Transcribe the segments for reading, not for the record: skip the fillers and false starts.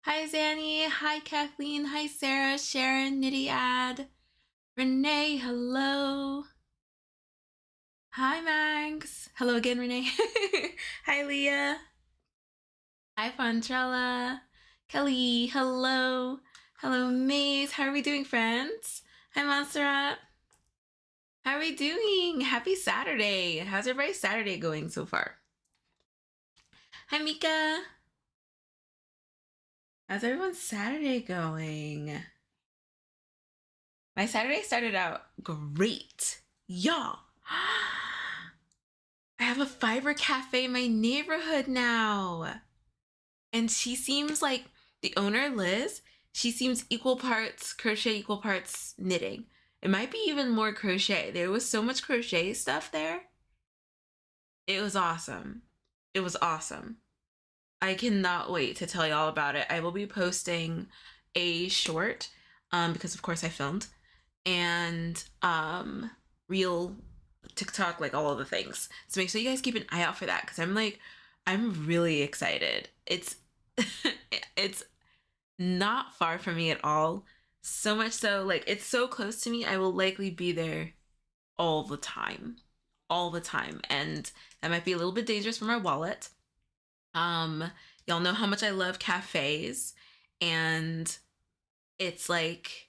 Hi Zanny, hi Kathleen, hi Sarah, Sharon, Nidiad, Renee, hello. Hi Mags. Hello again, Renee. Hi Leah. Hi Fontrella. Kelly, hello. Hello Maze. How are we doing, friends? Hi Montserrat. How are we doing? Happy Saturday. How's everybody's Saturday going so far? Hi Mika. How's everyone's Saturday going? My Saturday started out great. Y'all. I have a fiber cafe in my neighborhood now. And she seems like the owner, Liz, she seems equal parts crochet, equal parts knitting. It might be even more crochet. There was so much crochet stuff there. It was awesome. It was awesome. I cannot wait to tell you all about it. I will be posting a short, because of course I filmed, and real TikTok, like all of the things. So make sure you guys keep an eye out for that because I'm really excited. It's it's not far from me at all. So much so, like it's so close to me, I will likely be there all the time. All the time. And that might be a little bit dangerous for my wallet. Y'all know how much I love cafes, and it's like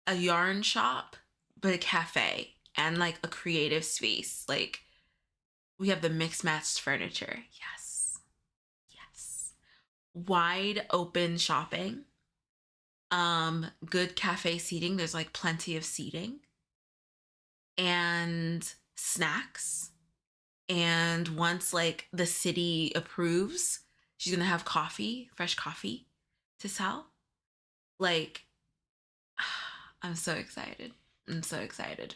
a yarn shop, but a cafe and like a creative space. Like we have the mixed matched furniture. Yes. Yes. Wide open shopping. Good cafe seating. There's like plenty of seating. And snacks. And once like the city approves, she's gonna have coffee, fresh coffee to sell. Like I'm so excited. I'm so excited.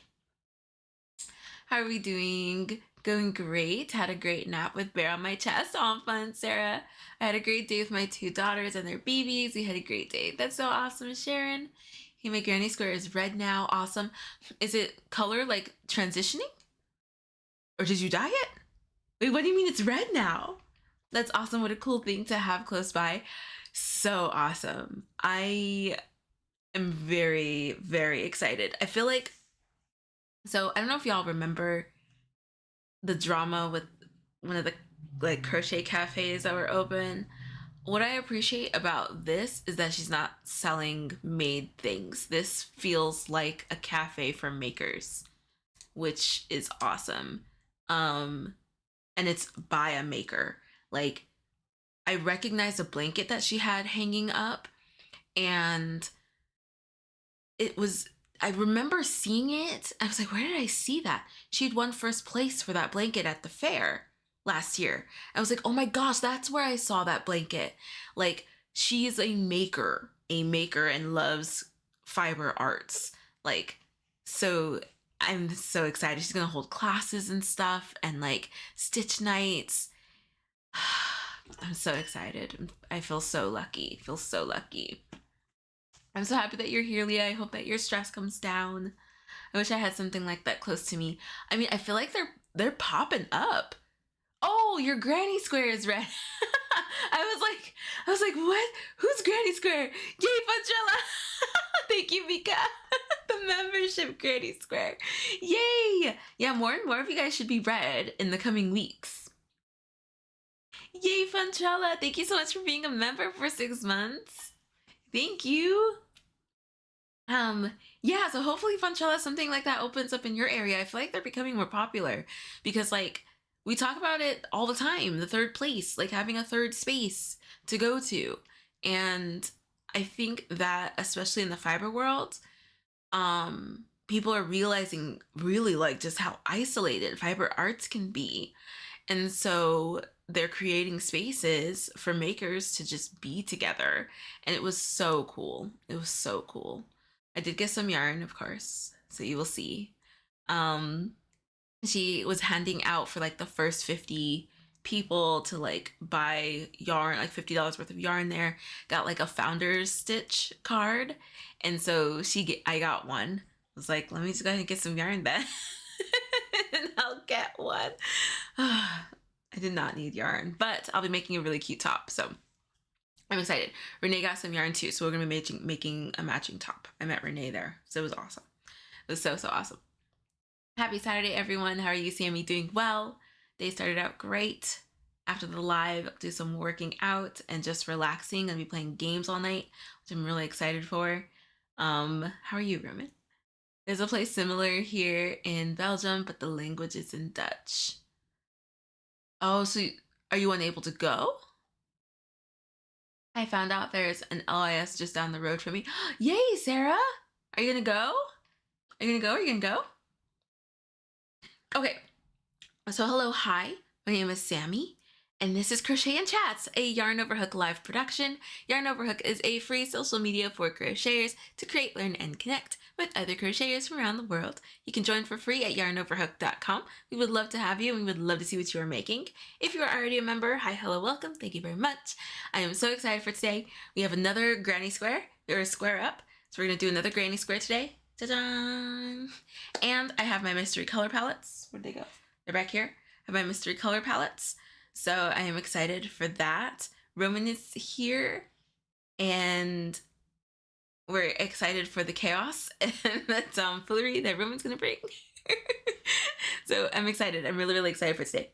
How are we doing? Going great. Had a great nap with Bear on my chest. All fun, Sarah. I had a great day with my two daughters and their babies. We had a great day. That's so awesome, Sharon. Hey, my granny square is red now. Awesome. Is it color like transitioning? Or did you dye it? Wait, what do you mean it's red now? That's awesome. What a cool thing to have close by. So awesome. I am very, very excited. I feel like, so I don't know if y'all remember the drama with one of the like crochet cafes that were open. What I appreciate about this is that she's not selling made things. This feels like a cafe for makers, which is awesome. Um and it's by a maker. Like I recognize a blanket that she had hanging up, and it was, I remember seeing it. I was like, where did I see that? She'd won first place for that blanket at the fair last year. I was like, oh my gosh, that's where I saw that blanket. Like, she is a maker and loves fiber arts. Like, so I'm so excited. She's gonna hold classes and stuff and like stitch nights. I'm so excited. I feel so lucky. Feel so lucky. I'm so happy that you're here, Leah. I hope that your stress comes down. I wish I had something like that close to me. I mean, I feel like they're popping up. Oh, your granny square is red. I was like, what? Who's granny square? Yay, Fudrella! Thank you, Mika. The membership granny square. Yay! Yeah, more and more of you guys should be red in the coming weeks. Yay, Funtrella! Thank you so much for being a member for 6 months. Thank you. Yeah, so hopefully Funchella, something like that opens up in your area. I feel like they're becoming more popular because like we talk about it all the time, the third place, like having a third space to go to. And I think that especially in the fiber world, people are realizing really like just how isolated fiber arts can be. And so they're creating spaces for makers to just be together. And it was so cool. It was so cool. I did get some yarn, of course, so you will see. Um, she was handing out for like the first 50 people to like buy yarn, like $50 worth of yarn there. Got like a founder's stitch card. And so I got one. I was like, let me just go ahead and get some yarn then. And I'll get one. I did not need yarn, but I'll be making a really cute top. So I'm excited. Renee got some yarn too, so we're gonna be making a matching top. I met Renee there, so it was awesome. It was so awesome. Happy Saturday, everyone. How are you, Sammy? Doing well. Day started out great. After the live, do some working out and just relaxing. Gonna be playing games all night, which I'm really excited for. How are you, Roman? There's a place similar here in Belgium, but the language is in Dutch. Oh, so are you unable to go? I found out there's an LIS just down the road from me. Yay, Sarah! Are you gonna go? Are you gonna go? Are you gonna go? Okay. So hello, hi. My name is Sammy, and this is Crochet and Chats, a Yarn Overhook live production. Yarn Overhook is a free social media for crocheters to create, learn, and connect with other crocheters from around the world. You can join for free at yarnoverhook.com. We would love to have you, and we would love to see what you are making. If you are already a member, hi, hello, welcome. Thank you very much. I am so excited for today. We have another granny square. Or a square up. So we're going to do another granny square today. Ta-da! And I have my mystery color palettes. Where'd they go? They're back here. I have my mystery color palettes. So I am excited for that. Roman is here, and we're excited for the chaos and the tomfoolery that Roman's gonna bring. So I'm excited. I'm really, really excited for today.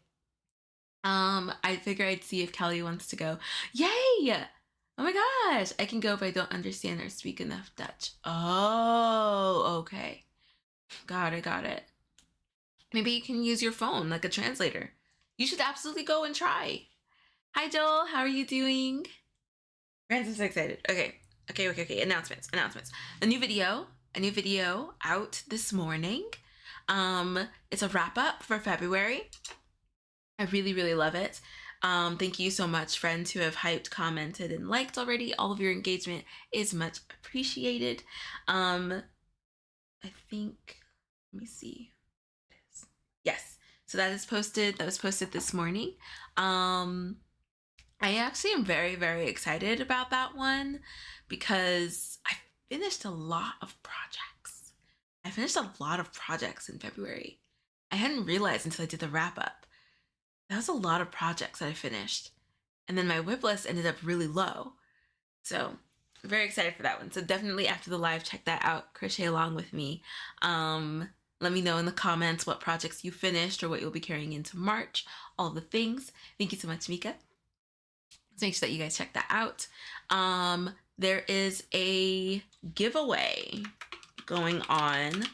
I figure I'd see if Kelly wants to go. Yay! Oh my gosh, I can go, but I don't understand or speak enough Dutch. Oh, okay. Got it. Maybe you can use your phone like a translator. You should absolutely go and try. Hi, Joel. How are you doing? Francis is excited. Okay. Announcements. A new video out this morning. It's a wrap up for February. I really, really love it. Thank you so much, friends who have hyped, commented, and liked already. All of your engagement is much appreciated. I think, let me see. Yes. So that is posted. That was posted this morning. I actually am very, very excited about that one because I finished a lot of projects. In February. I hadn't realized until I did the wrap up. That was a lot of projects that I finished. And then my whip list ended up really low. So I'm very excited for that one. So definitely after the live, check that out. Crochet along with me. Let me know in the comments what projects you finished or what you'll be carrying into March. All the things. Thank you so much, Mika. So make sure that you guys check that out. There is a giveaway going on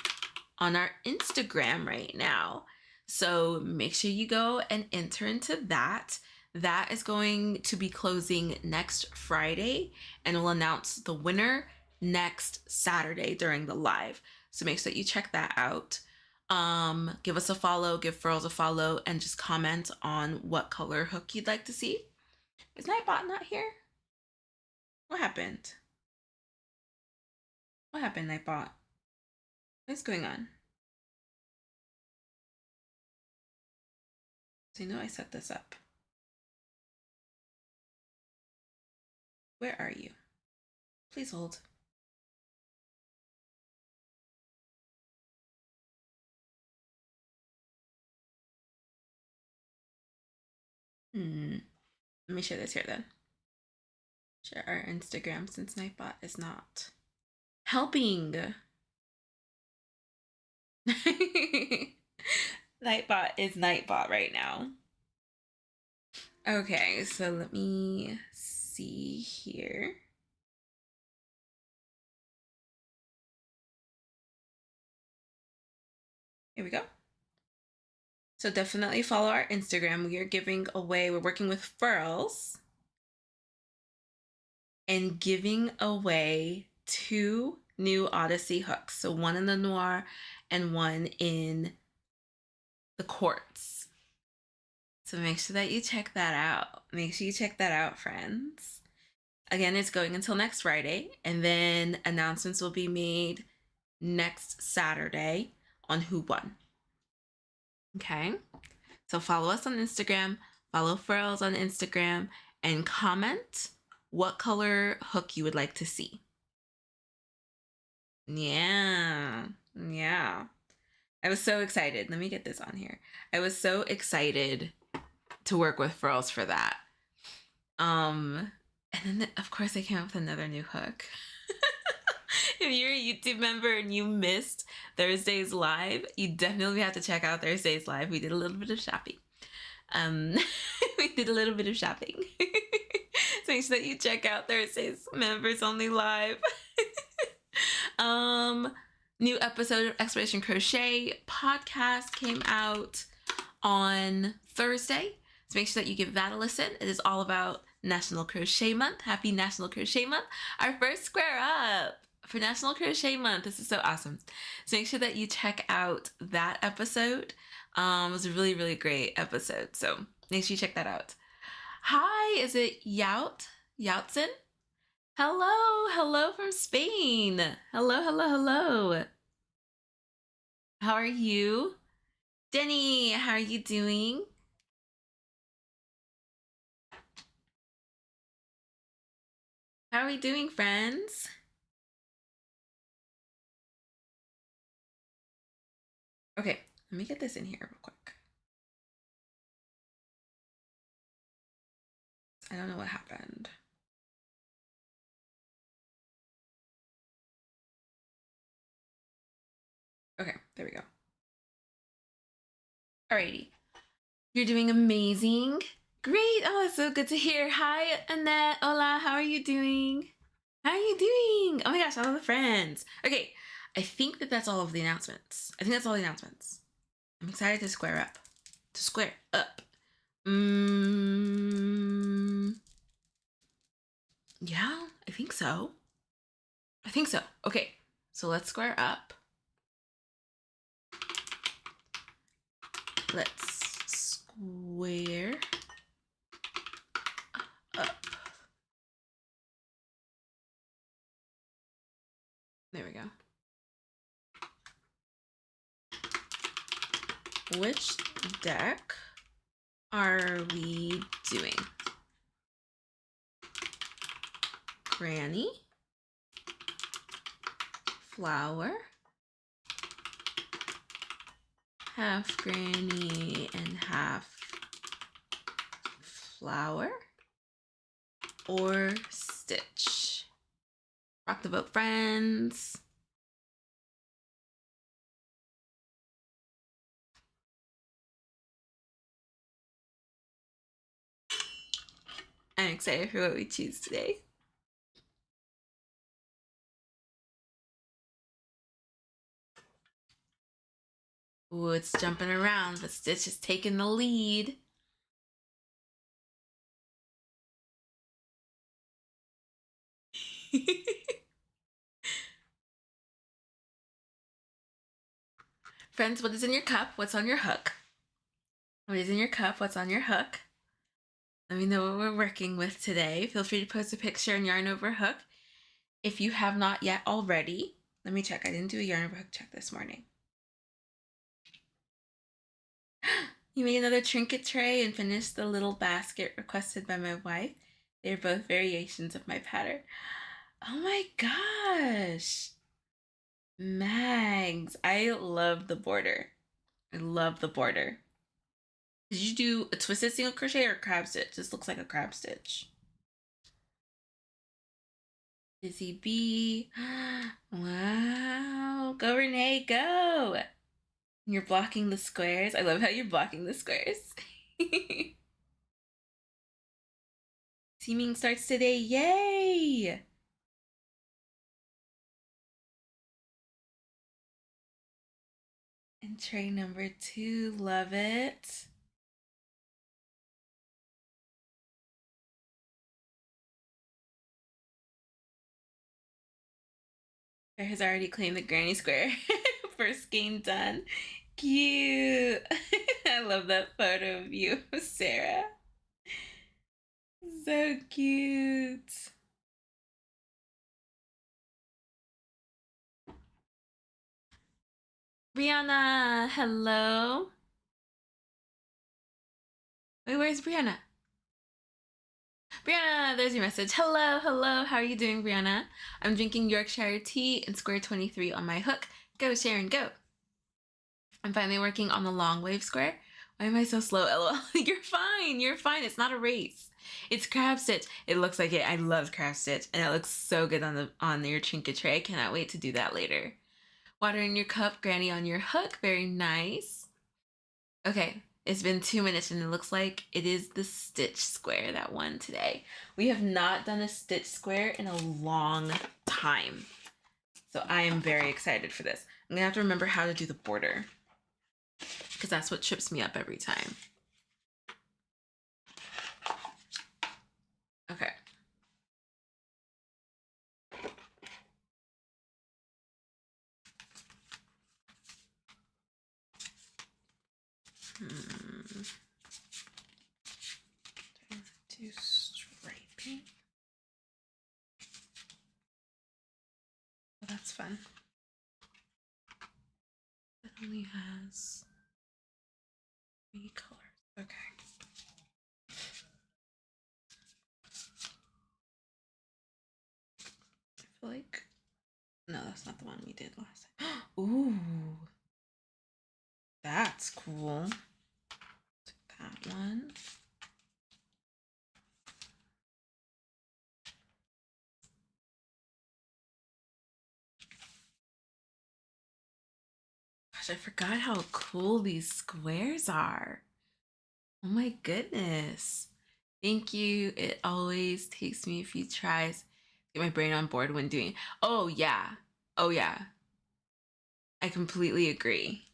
our Instagram right now. So make sure you go and enter into that. That is going to be closing next Friday, and we'll announce the winner next Saturday during the live. So make sure that you check that out. Give us a follow, give Furls a follow, and just comment on what color hook you'd like to see. Is Nightbot not here? What happened? What happened, Nightbot? What's going on? So you know I set this up. Where are you? Please hold. Let me share this here then. Share our Instagram since Nightbot is not helping. Nightbot is Nightbot right now. Okay, so let me see here. Here we go. So definitely follow our Instagram. We're working with Furls and giving away 2 new Odyssey hooks. So one in the Noir and one in the Quartz. So make sure that you check that out. Make sure you check that out, friends. Again, it's going until next Friday, and then announcements will be made next Saturday on who won. Okay? So follow us on Instagram, follow Furls on Instagram, and comment what color hook you would like to see. Yeah. I was so excited. Let me get this on here. I was so excited to work with Furls for that. And then, of course, I came up with another new hook. If you're a YouTube member and you missed Thursday's live, you definitely have to check out Thursday's live. We did a little bit of shopping. We did a little bit of shopping. So make sure that you check out Thursday's members only live. New episode of Expedition Crochet podcast came out on Thursday. So make sure that you give that a listen. It is all about National Crochet Month. Happy National Crochet Month. Our first square up for National Crochet Month. This is so awesome. So make sure that you check out that episode. It was a really, really great episode. So make sure you check that out. Hi, is it Youtson? Hello from Spain. Hello. How are you? Denny, how are you doing? How are we doing, friends? Okay, let me get this in here real quick. I don't know what happened. Okay, there we go. Alrighty. You're doing amazing. Great. Oh, that's so good to hear. Hi, Annette. Hola, how are you doing? How are you doing? Oh my gosh, all of the friends. Okay, I think that's all of the announcements. I'm excited to square up. Yeah, I think so. Okay, so let's square up. Let's square up. There we go. Which deck are we doing? Granny, flower, half granny and half flower, or stitch? Rock the boat, friends. I'm excited for what we choose today. Ooh, it's jumping around, but Stitch is taking the lead. Friends, what is in your cup? What's on your hook? What is in your cup? What's on your hook? Let me know what we're working with today. Feel free to post a picture and yarn over hook. If you have not yet already, let me check. I didn't do a yarn over hook check this morning. You made another trinket tray and finished the little basket requested by my wife. They're both variations of my pattern. Oh my gosh. Mags, I love the border. Did you do a twisted single crochet or a crab stitch? This looks like a crab stitch. Busy bee. Wow. Go, Renee, go. You're blocking the squares. I love how you're blocking the squares. Teaming starts today. Yay. And tray number 2. Love it. Claire has already claimed the granny square. First game done. Cute. I love that photo of you, Sarah. So cute. Brianna, hello. Wait, where's Brianna? Brianna, there's your message. Hello, how are you doing, Brianna? I'm drinking Yorkshire tea and square 23 on my hook. Go, Sharon, go. I'm finally working on the long wave square. Why am I so slow? LOL. You're fine. You're fine. It's not a race. It's crab stitch. It looks like it. I love crab stitch, and it looks so good on your trinket tray. I cannot wait to do that later. Water in your cup, Granny on your hook. Very nice. Okay, it's been 2 minutes, and it looks like it is the stitch square that won today. We have not done a stitch square in a long time, so I am very excited for this. I'm gonna have to remember how to do the border, because that's what trips me up every time. Okay. Do striping. Oh, that's fun. It only has 3 colors. Okay. I feel like, no, that's not the one we did last time. Ooh, that's cool. That one. Gosh, I forgot how cool these squares are. Oh my goodness. Thank you. It always takes me a few tries to get my brain on board when doing. Oh yeah. Oh yeah. I completely agree.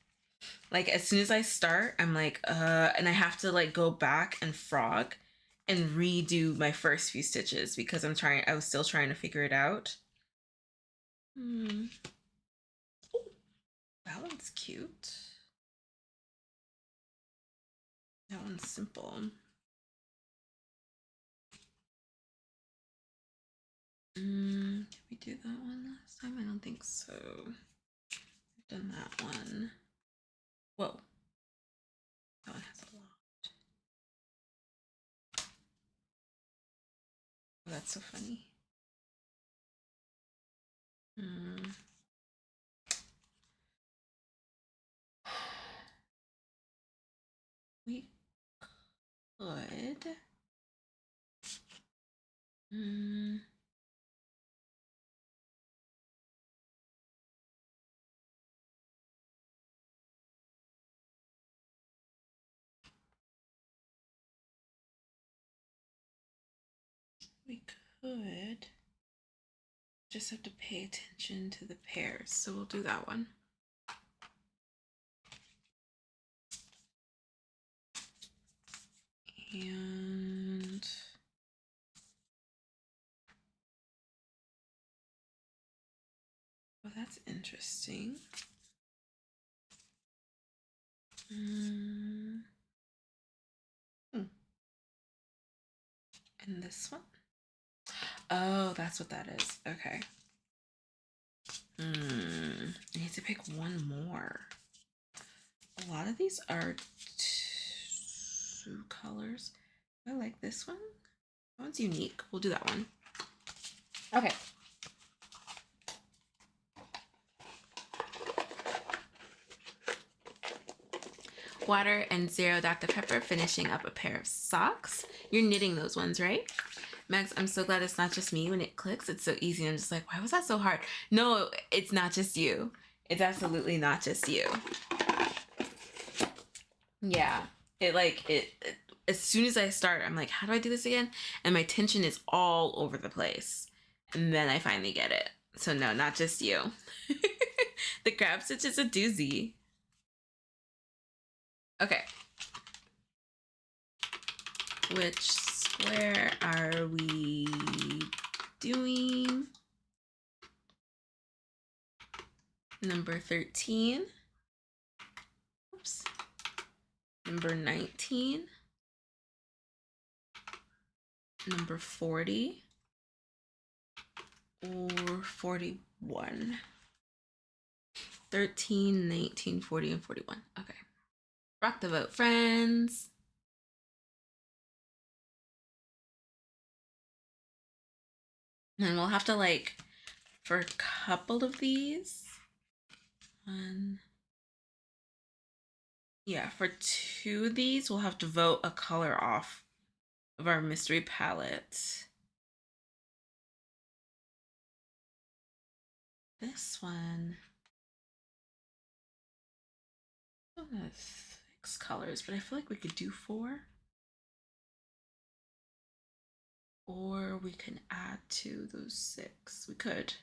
Like as soon as I start, I'm like, and I have to like go back and frog and redo my first few stitches because I was still trying to figure it out. Ooh, that one's cute. That one's simple. Did we do that one last time? I don't think so. We've done that one. Whoa. That one has a lot. Oh, that's so funny. We could. We could just have to pay attention to the pairs, so we'll do that one. And well, that's interesting. And this one? Oh, that's what that is. Okay. I need to pick one more. A lot of these are 2 colors. I like this one. That one's unique. We'll do that one. Okay. Water and 0 Dr. Pepper, finishing up a pair of socks. You're knitting those ones, right? Max, I'm so glad it's not just me when it clicks. It's so easy. I'm just like, why was that so hard? No, it's not just you. It's absolutely not just you. Yeah. As soon as I start, I'm like, how do I do this again? And my tension is all over the place. And then I finally get it. So no, not just you. The crab stitch is a doozy. Okay. Which square are we doing? Number 13. Oops. Number 19. Number 40. Or 41. 13, 19, 40, and 41. Okay. Rock the vote, friends. And we'll have to like, for a couple of these, 1, Yeah, for 2 of these, we'll have to vote a color off of our mystery palette. This one. Oh, that's 6 colors, but I feel like we could do 4. Or we can add to those 6. We could.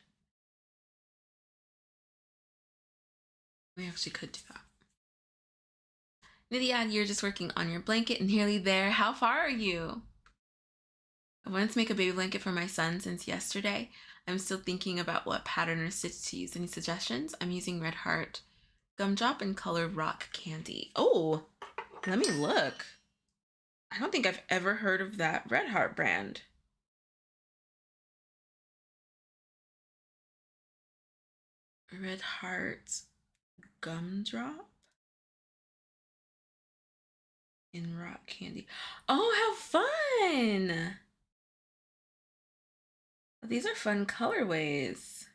We actually could do that. Lydia, you're just working on your blanket and nearly there. How far are you? I wanted to make a baby blanket for my son since yesterday. I'm still thinking about what pattern or stitch to use. Any suggestions? I'm using Red Heart Gumdrop and color Rock Candy. Oh, let me look. I don't think I've ever heard of that Red Heart brand. Red Heart Gumdrop in Rock Candy. Oh, how fun! These are fun colorways.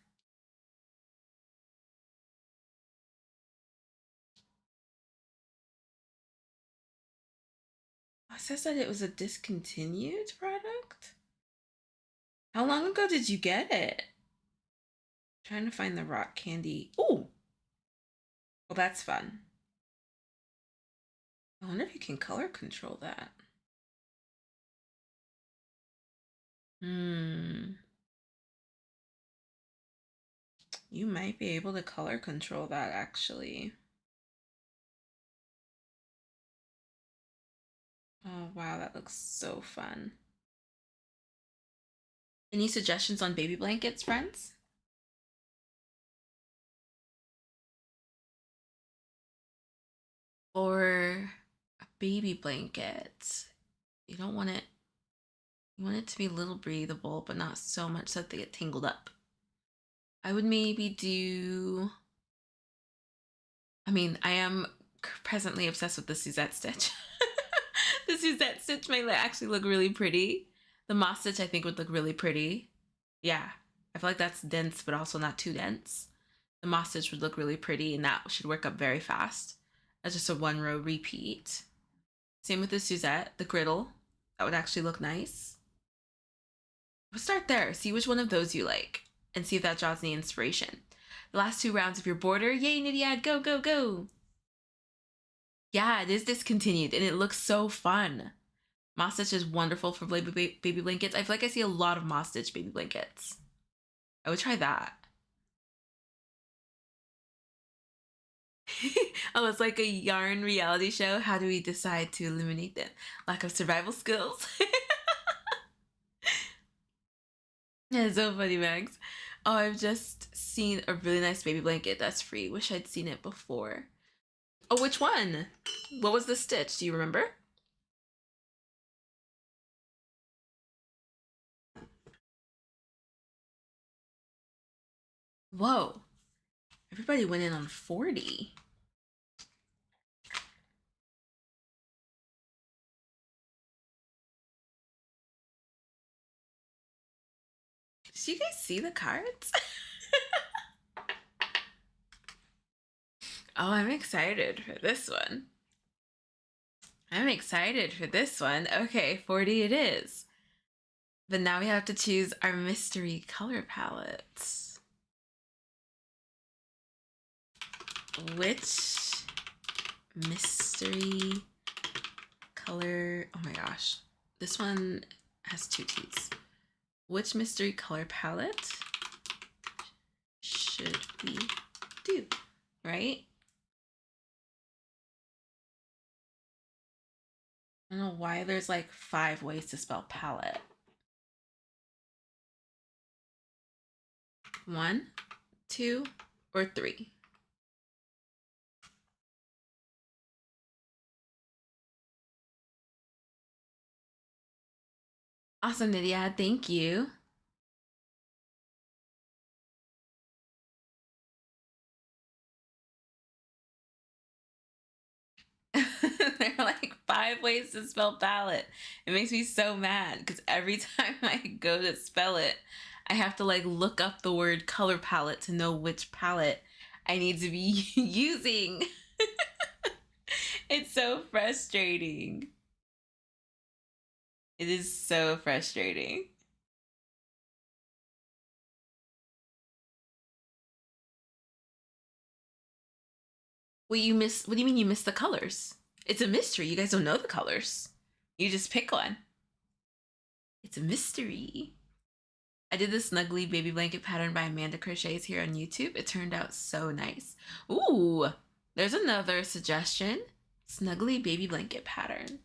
It says that it was a discontinued product. How long ago did you get it? Trying to find the Rock Candy. Oh, well, that's fun. I wonder if you can color control that. You might be able to color control that actually. Oh, wow, that looks so fun. Any suggestions on baby blankets, friends? Or a baby blanket. You don't want it, you want it to be a little breathable, but not so much that they get tangled up. I would maybe do, I mean, I am presently obsessed with the Suzette stitch. The Suzette stitch might actually look really pretty. The moss stitch I think would look really pretty. Yeah, I feel like that's dense, but also not too dense. The moss stitch would look really pretty, and that should work up very fast. That's just a 1-row repeat. Same with the Suzette, the griddle. That would actually look nice. We'll start there. See which one of those you like, and see if that draws any inspiration. The last 2 rounds of your border. Yay, Nidiad, go, go, go. Yeah, it is discontinued, and it looks so fun. Moss stitch is wonderful for baby blankets. I feel like I see a lot of moss stitch baby blankets. I would try that. Oh, it's like a yarn reality show. How do we decide to eliminate them? Lack of survival skills. Yeah, so funny, Max. Oh, I've just seen a really nice baby blanket that's free. Wish I'd seen it before. Oh, which one? What was the stitch? Do you remember? Whoa. Everybody went in on 40. Did you guys see the cards? Oh, I'm excited for this one. I'm excited for this one. Okay, 40 it is. But now we have to choose our mystery color palettes. Which mystery color? Oh my gosh. This one has 2 T's. Which mystery color palette should we do? Right? I don't know why there's like 5 ways to spell palette. 1, 2, or 3. Awesome, Nydia. Thank you. There are like 5 ways to spell palette. It makes me so mad because every time I go to spell it, I have to like look up the word color palette to know which palette I need to be using. It's so frustrating. It is so frustrating. What do you mean you missed the colors? It's a mystery. You guys don't know the colors. You just pick one. It's a mystery. I did the snuggly baby blanket pattern by Amanda Crochets here on YouTube. It turned out so nice. Ooh, there's another suggestion. Snuggly baby blanket pattern.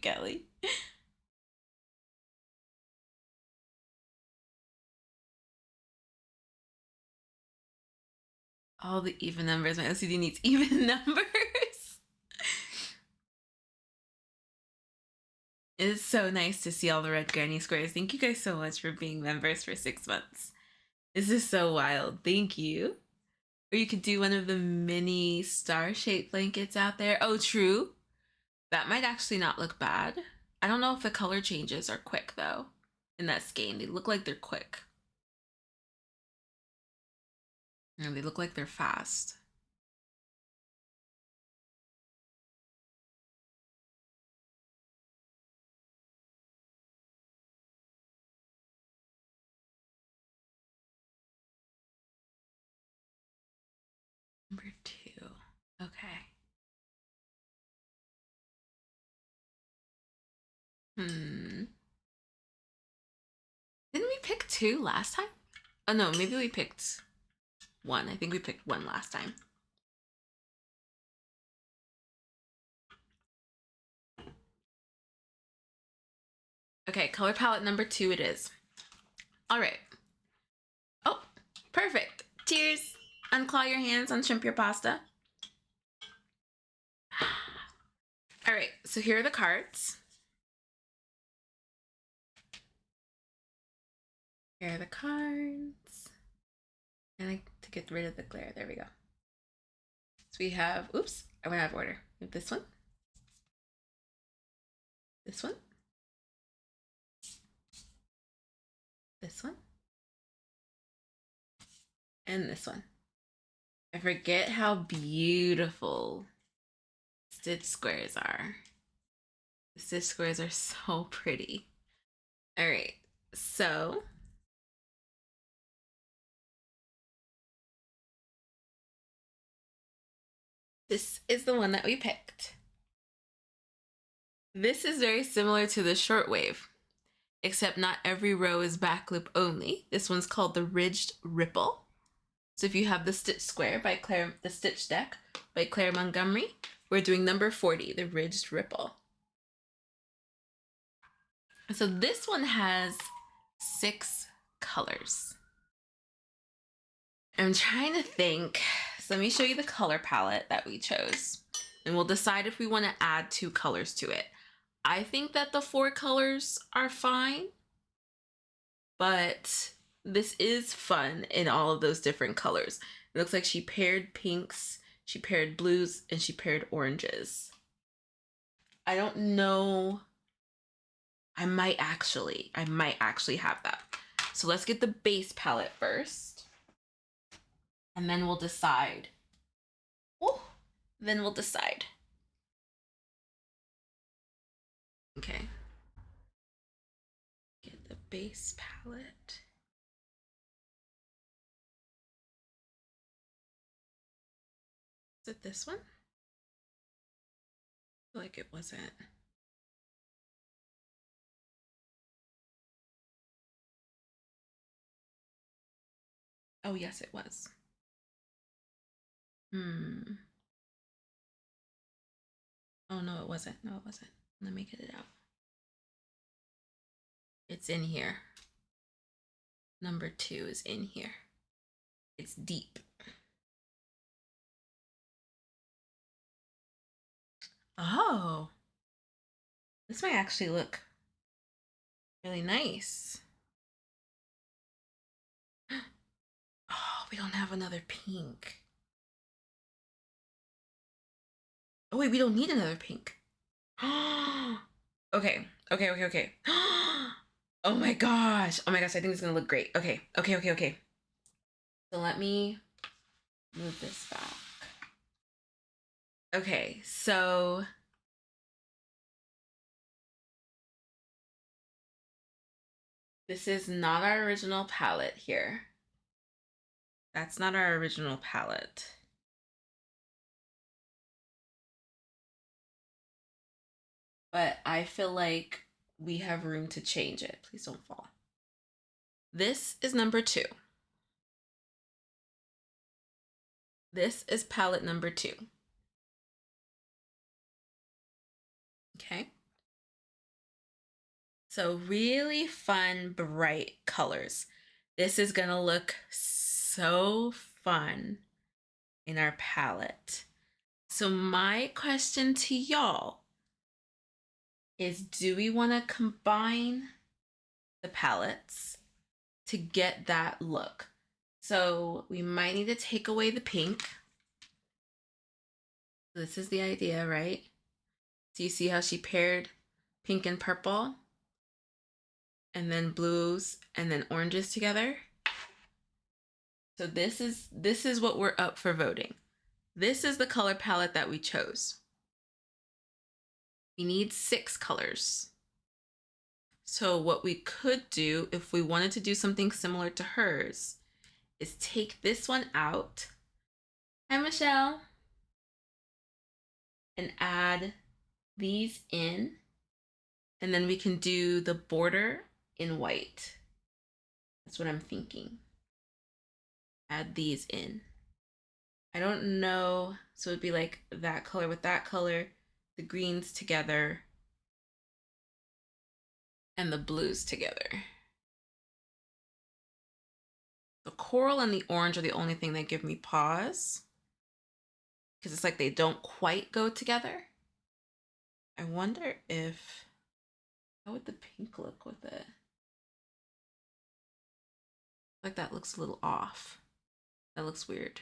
Kelly. All the even numbers. My OCD needs even numbers. It's so nice to see all the red granny squares. Thank you guys so much for being members for 6 months. This is so wild. Thank you. Or you could do one of the mini star-shaped blankets out there. Oh, true. That might actually not look bad. I don't know if the color changes are quick though in that skein. They look like they're quick. And they look like they're fast. Number 2. Okay. Didn't we pick 2 last time? Oh no, maybe we picked 1. I think we picked 1 last time. Okay, color palette number 2 it is. All right. Oh, perfect. Cheers. Unclaw your hands, unshrimp your pasta. All right, so here are the cards. Here are the cards. I like to get rid of the glare. There we go. So we have, oops, I went out of order. We have this one. This one. This one. And this one. I forget how beautiful stitch squares are. The stitch squares are so pretty. All right, so this is the one that we picked. This is very similar to the shortwave, except not every row is back loop only. This one's called the Ridged Ripple. So if you have the Stitch Square by the Stitch Deck by Claire Montgomerie, we're doing number 40, the Ridged Ripple. So this one has 6 colors. I'm trying to think. So let me show you the color palette that we chose, and we'll decide if we want to add 2 colors to it. I think that the 4 colors are fine, but this is fun in all of those different colors. It looks like she paired pinks, she paired blues, and she paired oranges. I don't know. I might actually have that. So let's get the base palette first, and then we'll decide. Oh, then we'll decide. Okay. Get the base palette. Is it this one? I feel like it wasn't. Oh, yes, it was. Oh, no, it wasn't. No, it wasn't. Let me get it out. It's in here. Number 2 is in here. It's deep. Oh, this might actually look really nice. Oh, we don't have another pink. Oh wait, we don't need another pink. Okay, Okay, okay, okay. Oh my gosh. Oh my gosh, I think it's gonna look great. Okay, okay, okay, okay. So let me move this back. Okay, so this is not our original palette here. That's not our original palette. But I feel like we have room to change it. Please don't fall. This is number 2. This is palette number 2. Okay. So really fun, bright colors. This is gonna look so fun in our palette. So my question to y'all is, do we want to combine the palettes to get that look? So we might need to take away the pink. This is the idea, right? So you see how she paired pink and purple, and then blues and then oranges together? So this is what we're up for voting. This is the color palette that we chose. We need 6 colors. So what we could do if we wanted to do something similar to hers is take this one out. Hi, Michelle. And add these in. And then we can do the border in white. That's what I'm thinking. Add these in. I don't know. So it'd be like that color with that color, the greens together, and the blues together. The coral and the orange are the only thing that give me pause, because it's like they don't quite go together. I wonder if, how would the pink look with it? Like that looks a little off. That looks weird.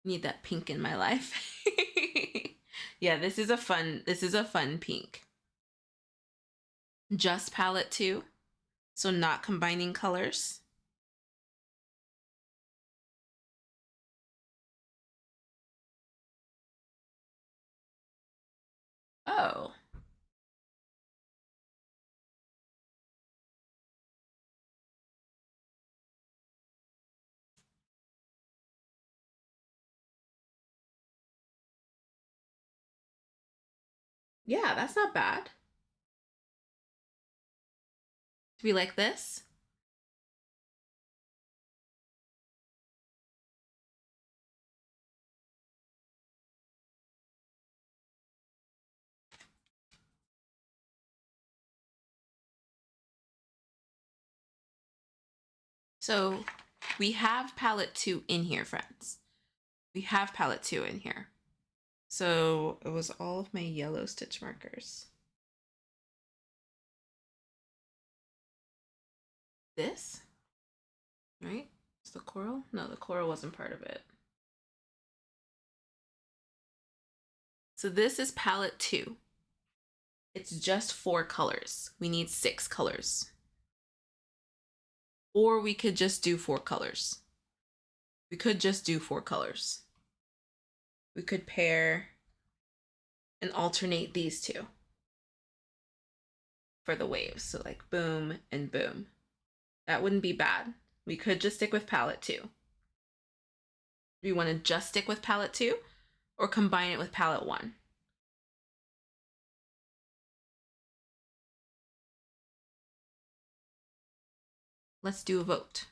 Need that pink in my life. Yeah, this is a fun pink. Just palette 2, so not combining colors. Oh. Yeah, that's not bad. Do we like this? So we have palette 2 in here, friends. We have palette 2 in here. So it was all of my yellow stitch markers. This, right? Is the coral? No, the coral wasn't part of it. So this is palette 2. It's just 4 colors. We need 6 colors. Or we could just do 4 colors. We could just do 4 colors. We could pair and alternate these two for the waves. So like boom and boom. That wouldn't be bad. We could just stick with palette 2. Do you want to just stick with palette 2 or combine it with palette 1? Let's do a vote.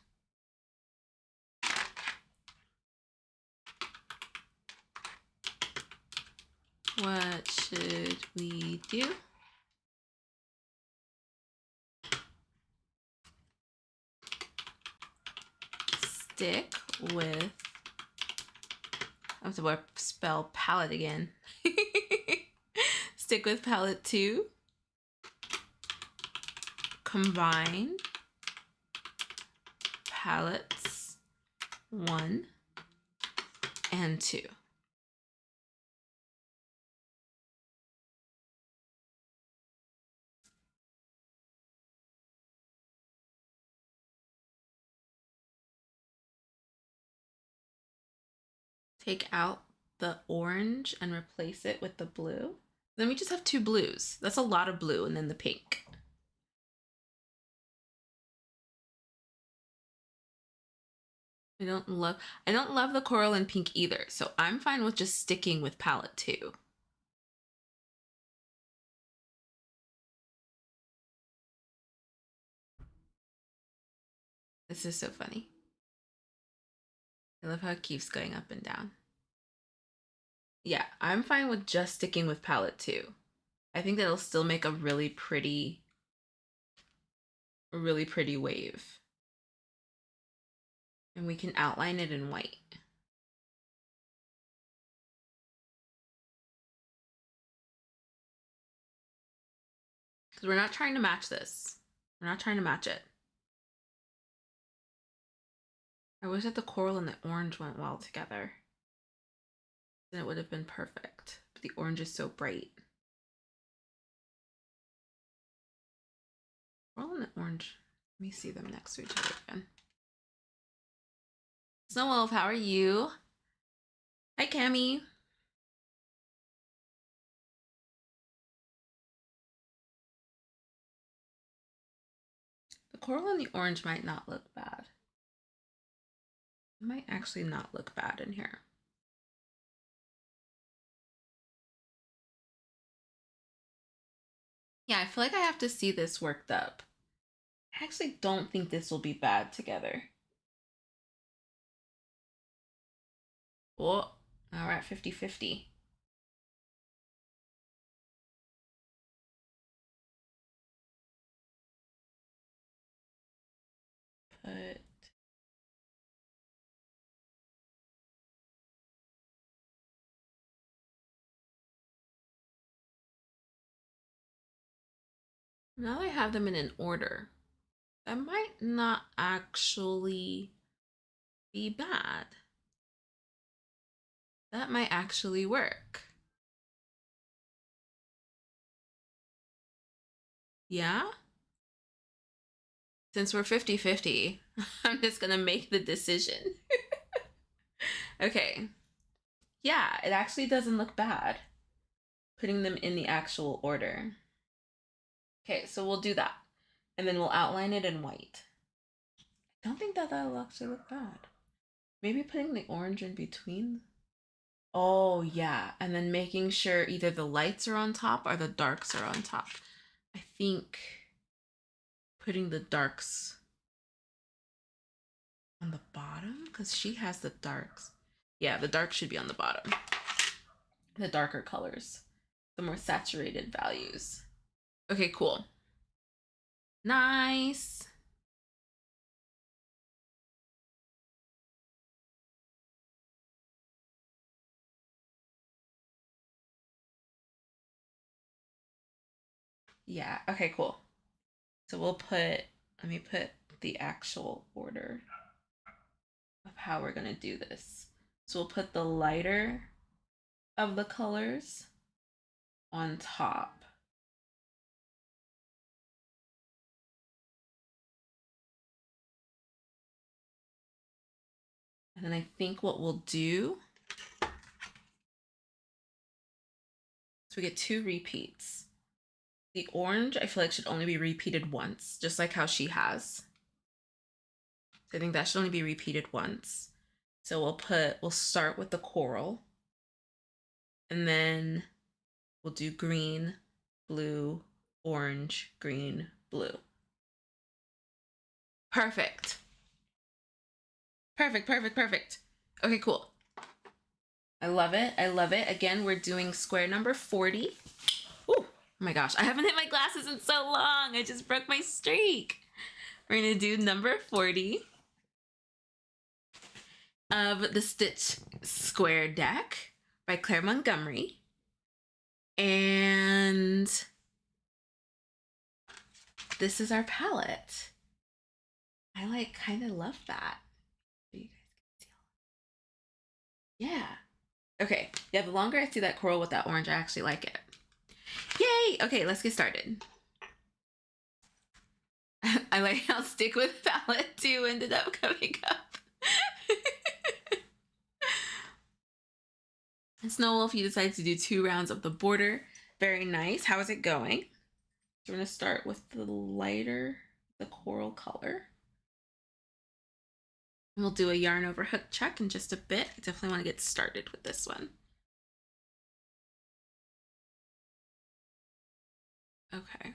What should we do? Stick with, I have to spell palette again. Stick with palette 2. Combine palettes 1 and 2. take out the orange and replace it with the blue. Then we just have 2 blues. That's a lot of blue, and then the pink. I don't love the coral and pink either, so I'm fine with just sticking with palette 2. This is so funny. I love how it keeps going up and down. Yeah, I'm fine with just sticking with palette 2. I think that'll still make a really pretty wave. And we can outline it in white. Because we're not trying to match this. We're not trying to match it. I wish that the coral and the orange went well together. Then it would have been perfect. But the orange is so bright. Coral and the orange. Let me see them next to each other again. Snow Wolf, how are you? Hi, Cami. The coral and the orange might not look bad. It might actually not look bad in here. Yeah, I feel like I have to see this worked up. I actually don't think this will be bad together. Oh, now we're at 50-50. Put now I have them in an order. That might not actually be bad. That might actually work. Yeah? Since we're 50-50, I'm just gonna make the decision. Okay. Yeah, it actually doesn't look bad. Putting them in the actual order. Okay, so we'll do that. And then we'll outline it in white. I don't think that that'll actually look bad. Maybe putting the orange in between. Oh, yeah. And then making sure either the lights are on top or the darks are on top. I think putting the darks on the bottom, because she has the darks. Yeah, the dark should be on the bottom. The darker colors, the more saturated values. Okay, cool. Nice. Yeah, okay, cool. So we'll put, let me put the actual order of how we're gonna do this. So we'll put the lighter of the colors on top. And then I think what we'll do, so we get 2 repeats. The orange, I feel like should only be repeated once, just like how she has. So I think that should only be repeated once. So we'll start with the coral, and then we'll do green, blue, orange, green, blue. Perfect. Perfect, perfect, perfect. Okay, cool. I love it. I love it. Again, we're doing square number 40. Ooh, oh my gosh, I haven't hit my glasses in so long. I just broke my streak. We're gonna do number 40 of the Stitch Square Deck by Claire Montgomerie. And this is our palette. I like kind of love that. You guys can see all. Yeah. Okay. Yeah, the longer I see that coral with that orange, I actually like it. Yay! Okay, let's get started. I like how stick with palette 2 ended up coming up. Snow Wolf, you decided to do 2 rounds of the border. Very nice. How is it going? So we're going to start with the lighter, the coral color. And we'll do a yarn over hook check in just a bit. I definitely want to get started with this one. Okay.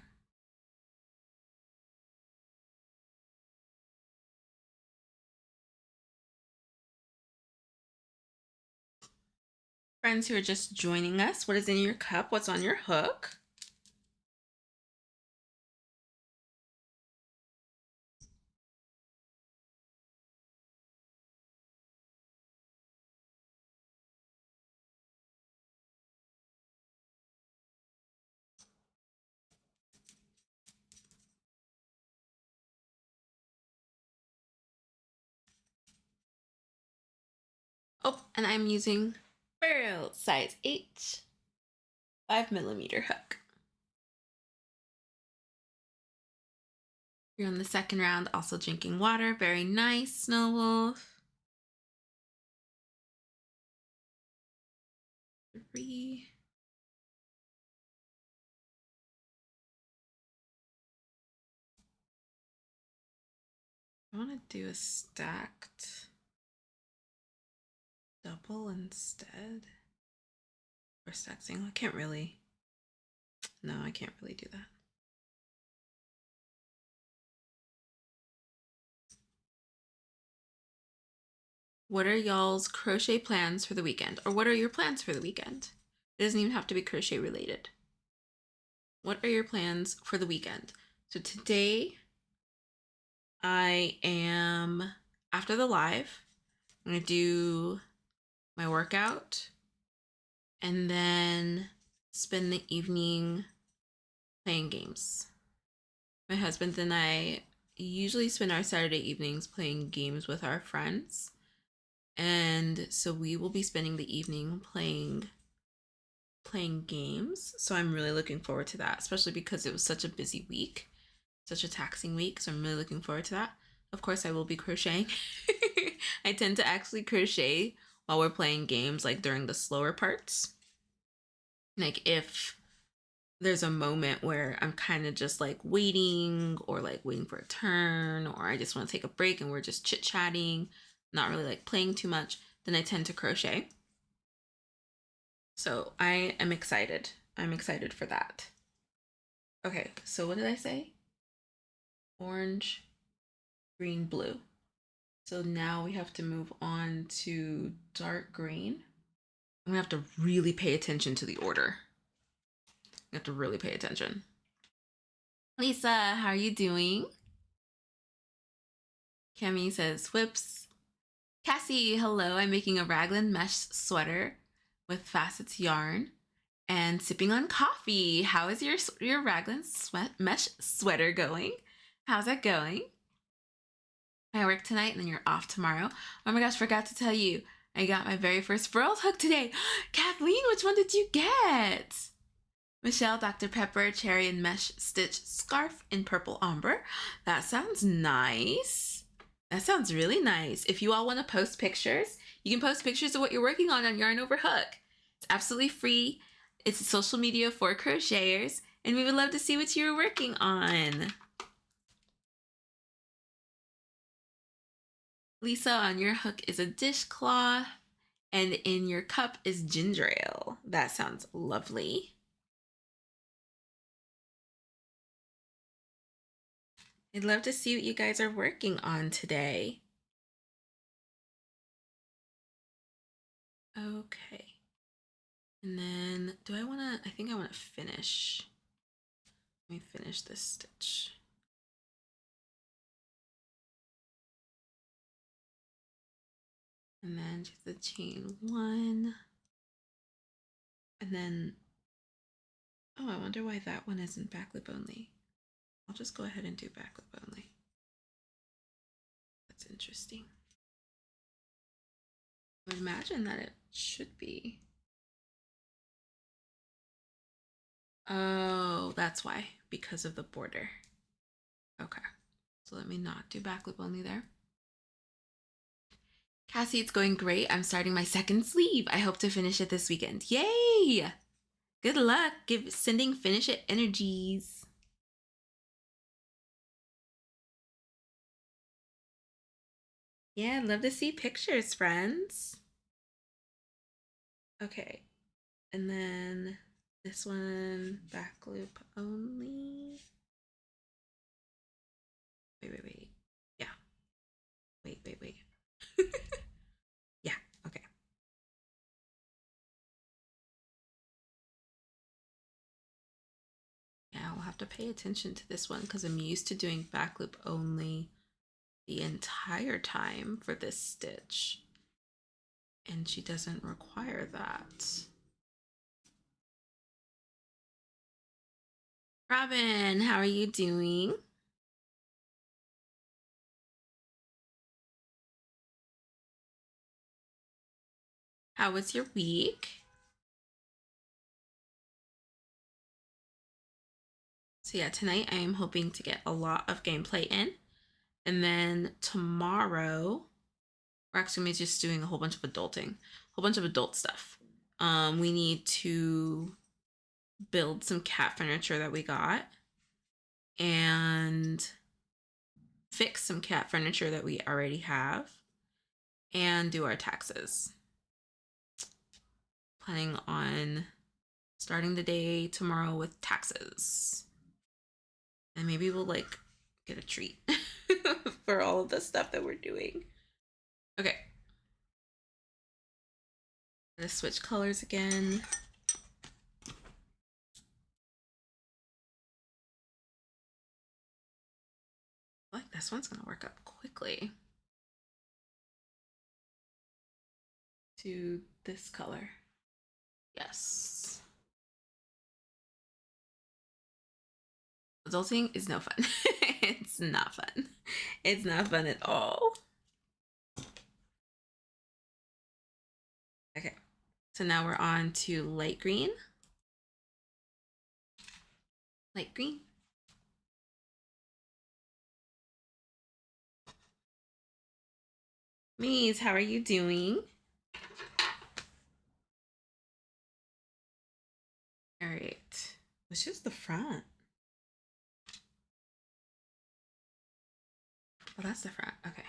Friends who are just joining us, what is in your cup? What's on your hook? Oh, and I'm using barrel size 8, 5mm hook. You're on the second round, also drinking water. Very nice, Snow Wolf. 3. I want to do a stacked double instead. Or stacked single. I can't really. No, I can't really do that. What are y'all's crochet plans for the weekend? Or what are your plans for the weekend? It doesn't even have to be crochet related. What are your plans for the weekend? So today I am, after the live, I'm going to do my workout and then spend the evening playing games. My husband and I usually spend our Saturday evenings playing games with our friends. And so we will be spending the evening playing games. So I'm really looking forward to that, especially because it was such a busy week, such a taxing week. So I'm really looking forward to that. Of course, I will be crocheting. I tend to actually crochet while we're playing games, like during the slower parts. Like if there's a moment where I'm kind of just like waiting or like waiting for a turn, or I just want to take a break and we're just chit-chatting, not really like playing too much, then I tend to crochet. So I am excited. I'm excited for that. Okay, so what did I say? Orange, green, blue. So now we have to move on to dark green. I'm gonna have to really pay attention to the order. You have to really pay attention. Lisa, how are you doing? Cami says, whips. Cassie, hello. I'm making a raglan mesh sweater with facets yarn and sipping on coffee. How is your raglan mesh sweater going? How's that going? I work tonight and then you're off tomorrow. Oh my gosh, forgot to tell you. I got my very first furls hook today. Kathleen, which one did you get? Michelle, Dr. Pepper, cherry and mesh stitch scarf in purple ombre. That sounds nice. That sounds really nice. If you all want to post pictures, you can post pictures of what you're working on Yarn Over Hook. It's absolutely free. It's a social media for crocheters, and we would love to see what you're working on. Lisa, on your hook is a dishcloth, and in your cup is ginger ale. That sounds lovely. I'd love to see what you guys are working on today. Okay. And then I think I want to finish. Let me finish this stitch. And then just the chain 1. And then, oh, I wonder why that one isn't backlip only. I'll just go ahead and do backlip only. That's interesting. I would imagine that it should be. Oh, that's why, because of the border. Okay, so let me not do backlip only there. Cassie, it's going great. I'm starting my second sleeve. I hope to finish it this weekend. Yay! Good luck. Sending finish it energies. Yeah, I'd love to see pictures, friends. Okay. And then this one, back loop only. Wait. Yeah. Wait. Yeah, okay. Yeah, I'll have to pay attention to this one because I'm used to doing back loop only the entire time for this stitch. And she doesn't require that. Robin, how are you doing? How was your week? So yeah, tonight I am hoping to get a lot of gameplay in. And then tomorrow, we're actually just doing a whole bunch of adulting, a whole bunch of adult stuff. We need to build some cat furniture that we got and fix some cat furniture that we already have and do our taxes. Planning on starting the day tomorrow with taxes. And maybe we'll like get a treat for all of the stuff that we're doing. Okay. Let's switch colors again. I like this one's gonna work up quickly to this color. Yes. Adulting is no fun. It's not fun. It's not fun at all. Okay, so now we're on to light green. Light green. Mies, how are you doing? All right, let's just the front. Oh, that's the front. Okay.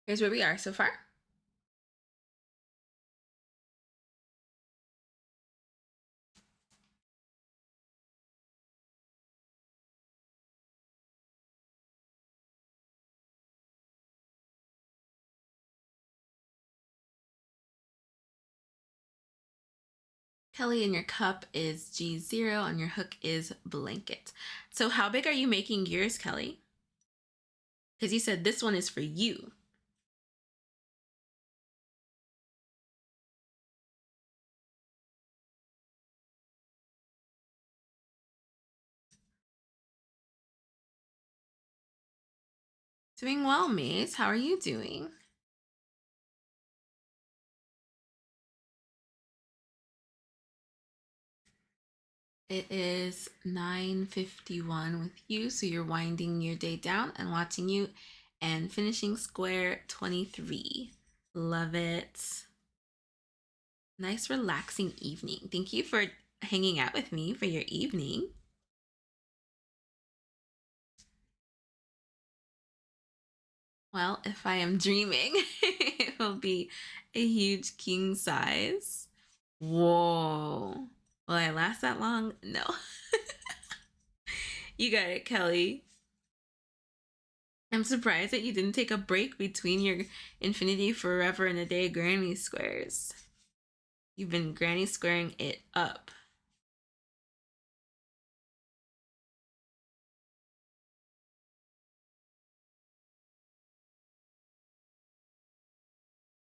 Here's where we are so far. Kelly, and your cup is G0 and your hook is blanket. So how big are you making yours, Kelly? Because you said this one is for you. Doing well, Maze. How are you doing? It is 9:51 with you, so you're winding your day down and watching you and finishing square 23. Love it. Nice relaxing evening. Thank you for hanging out with me for your evening. Well, if I am dreaming, it will be a huge king size. Whoa. Will I last that long? No. You got it, Kelly. I'm surprised that you didn't take a break between your Infinity Forever and a Day granny squares. You've been granny squaring it up.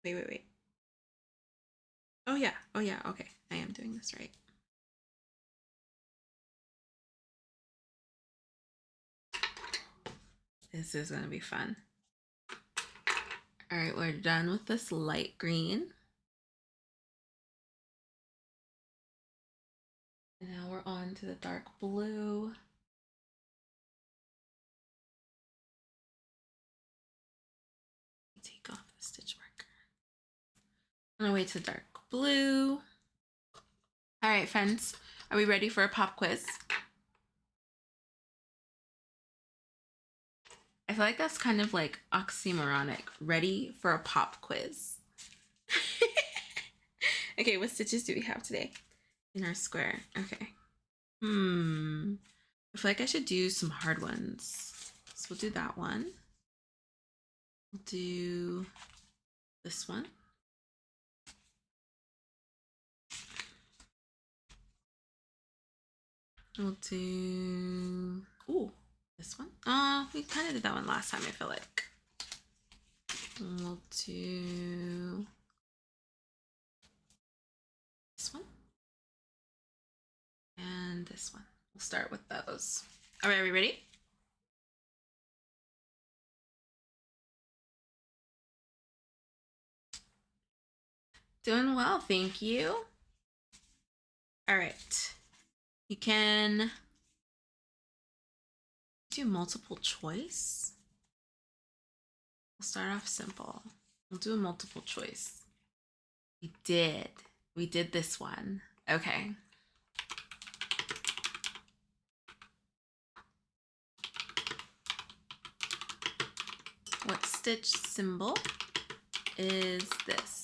Wait. Oh yeah. Okay. I am doing this right. This is gonna be fun. All right, we're done with this light green. And now we're on to the dark blue. Take off the stitch marker. On the way to dark blue. All right, friends, are we ready for a pop quiz? I feel like that's kind of like oxymoronic. Ready for a pop quiz. Okay, what stitches do we have today in our square? Okay. I feel like I should do some hard ones. So we'll do that one. We'll do this one. We'll do, ooh, this one. We kind of did that one last time, I feel like. And we'll do this one. And this one. We'll start with those. All right, are we ready? Doing well, thank you. All right. You can do multiple choice. We'll start off simple. We'll do a multiple choice. We did this one. Okay. What stitch symbol is this?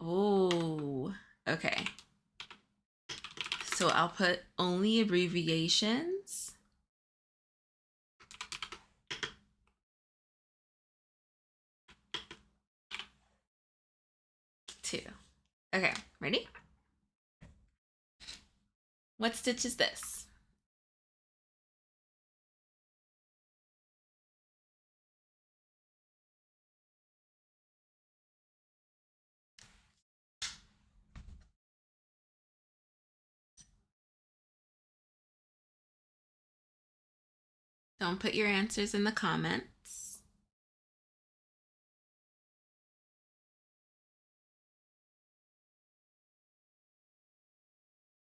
Oh, okay. So I'll put only abbreviations. Two. Okay, ready? What stitch is this? Don't put your answers in the comments.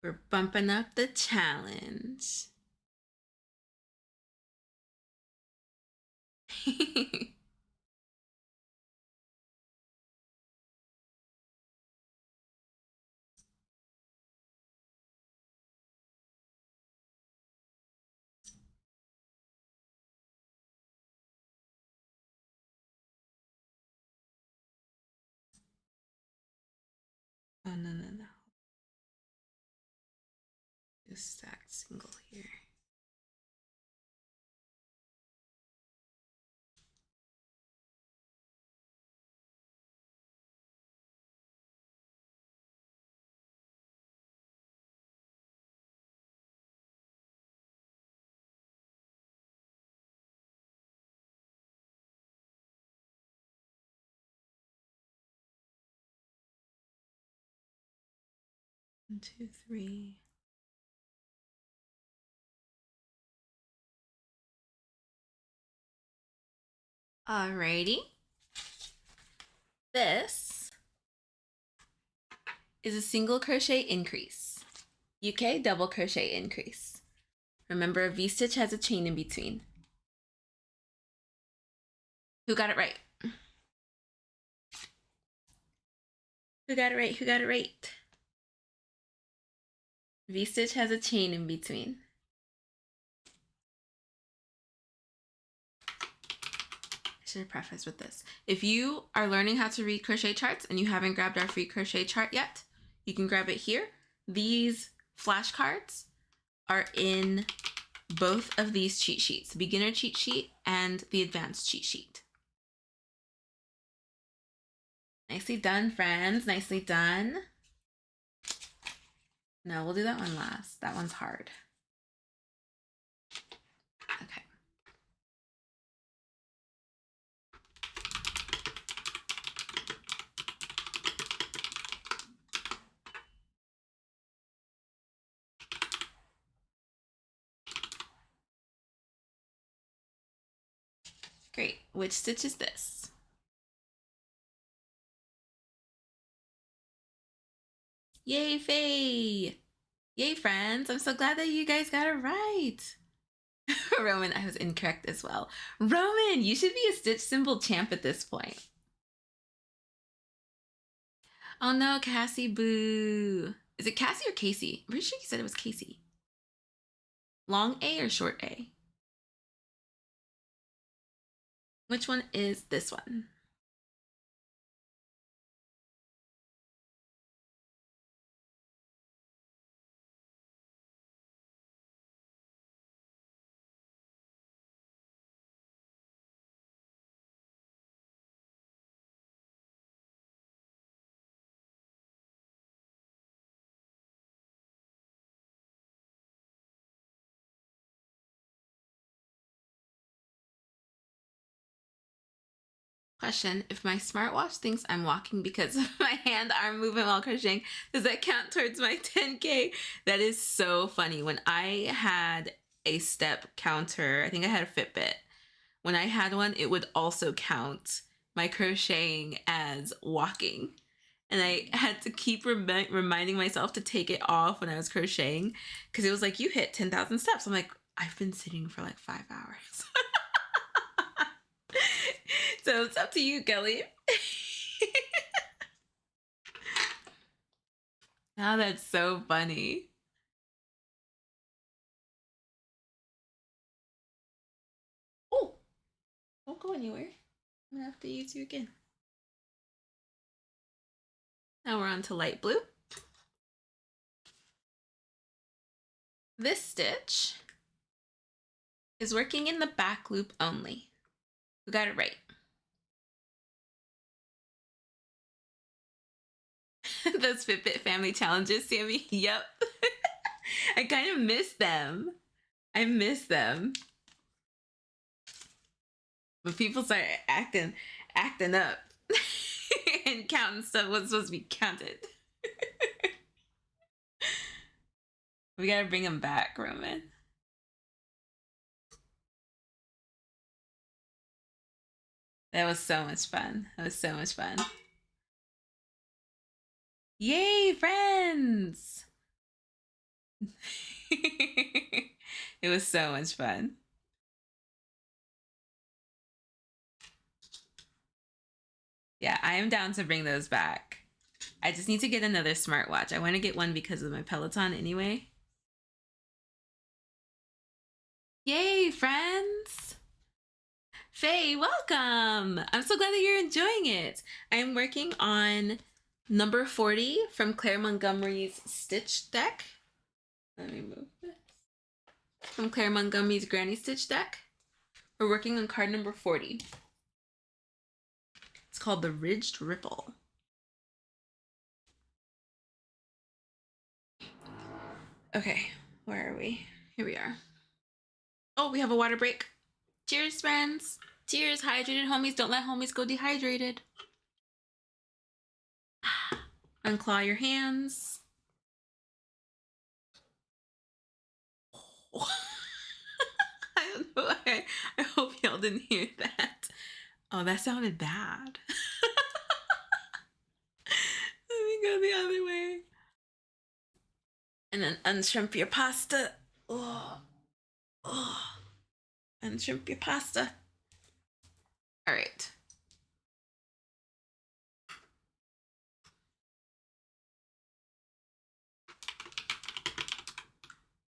We're bumping up the challenge. Oh, no. Just stacked single here. One, two, three. Alrighty. This is a single crochet increase. UK double crochet increase. Remember, a V-stitch has a chain in between. Who got it right? Who got it right? Who got it right? V-stitch has a chain in between. I should have prefaced with this. If you are learning how to read crochet charts and you haven't grabbed our free crochet chart yet, you can grab it here. These flashcards are in both of these cheat sheets, the beginner cheat sheet and the advanced cheat sheet. Nicely done, friends. Nicely done. No, we'll do that one last. That one's hard. Okay. Great. Which stitch is this? Yay, Faye! Yay, friends. I'm so glad that you guys got it right. Roman, I was incorrect as well. Roman, you should be a stitch symbol champ at this point. Oh no, Cassie, boo. Is it Cassie or Casey? I'm pretty sure you said it was Casey. Long A or short A? Which one is this one? Question, if my smartwatch thinks I'm walking because of my hand-arm movement while crocheting, does that count towards my 10K? That is so funny. When I had a step counter, I think I had a Fitbit. When I had one, it would also count my crocheting as walking. And I had to keep reminding myself to take it off when I was crocheting because it was like, you hit 10,000 steps. I'm like, I've been sitting for like 5 hours. So it's up to you, Kelly. Oh, that's so funny. Oh, don't go anywhere. I'm gonna have to use you again. Now we're on to light blue. This stitch is working in the back loop only. We got it right. Those Fitbit family challenges, Sammy. Yep. I kind of miss them. I miss them. But people start acting up and counting stuff what's supposed to be counted. We gotta bring them back, Roman. That was so much fun. That was so much fun. Yay, friends! It was so much fun. Yeah, I am down to bring those back. I just need to get another smartwatch. I want to get one because of my Peloton anyway. Yay, friends! Faye, welcome! I'm so glad that you're enjoying it. I'm working on number 40 from Claire Montgomerie's stitch deck. Let me move this. From Claire Montgomerie's Granny Stitch deck. We're working on card number 40. It's called the Ridged Ripple. Okay, where are we? Here we are. Oh, we have a water break. Cheers, friends. Cheers, hydrated homies. Don't let homies go dehydrated. Unclaw your hands. Oh. I don't know. I hope y'all didn't hear that. Oh, that sounded bad. Let me go the other way. And then unshrimp your pasta. Oh. Unshrimp your pasta. All right.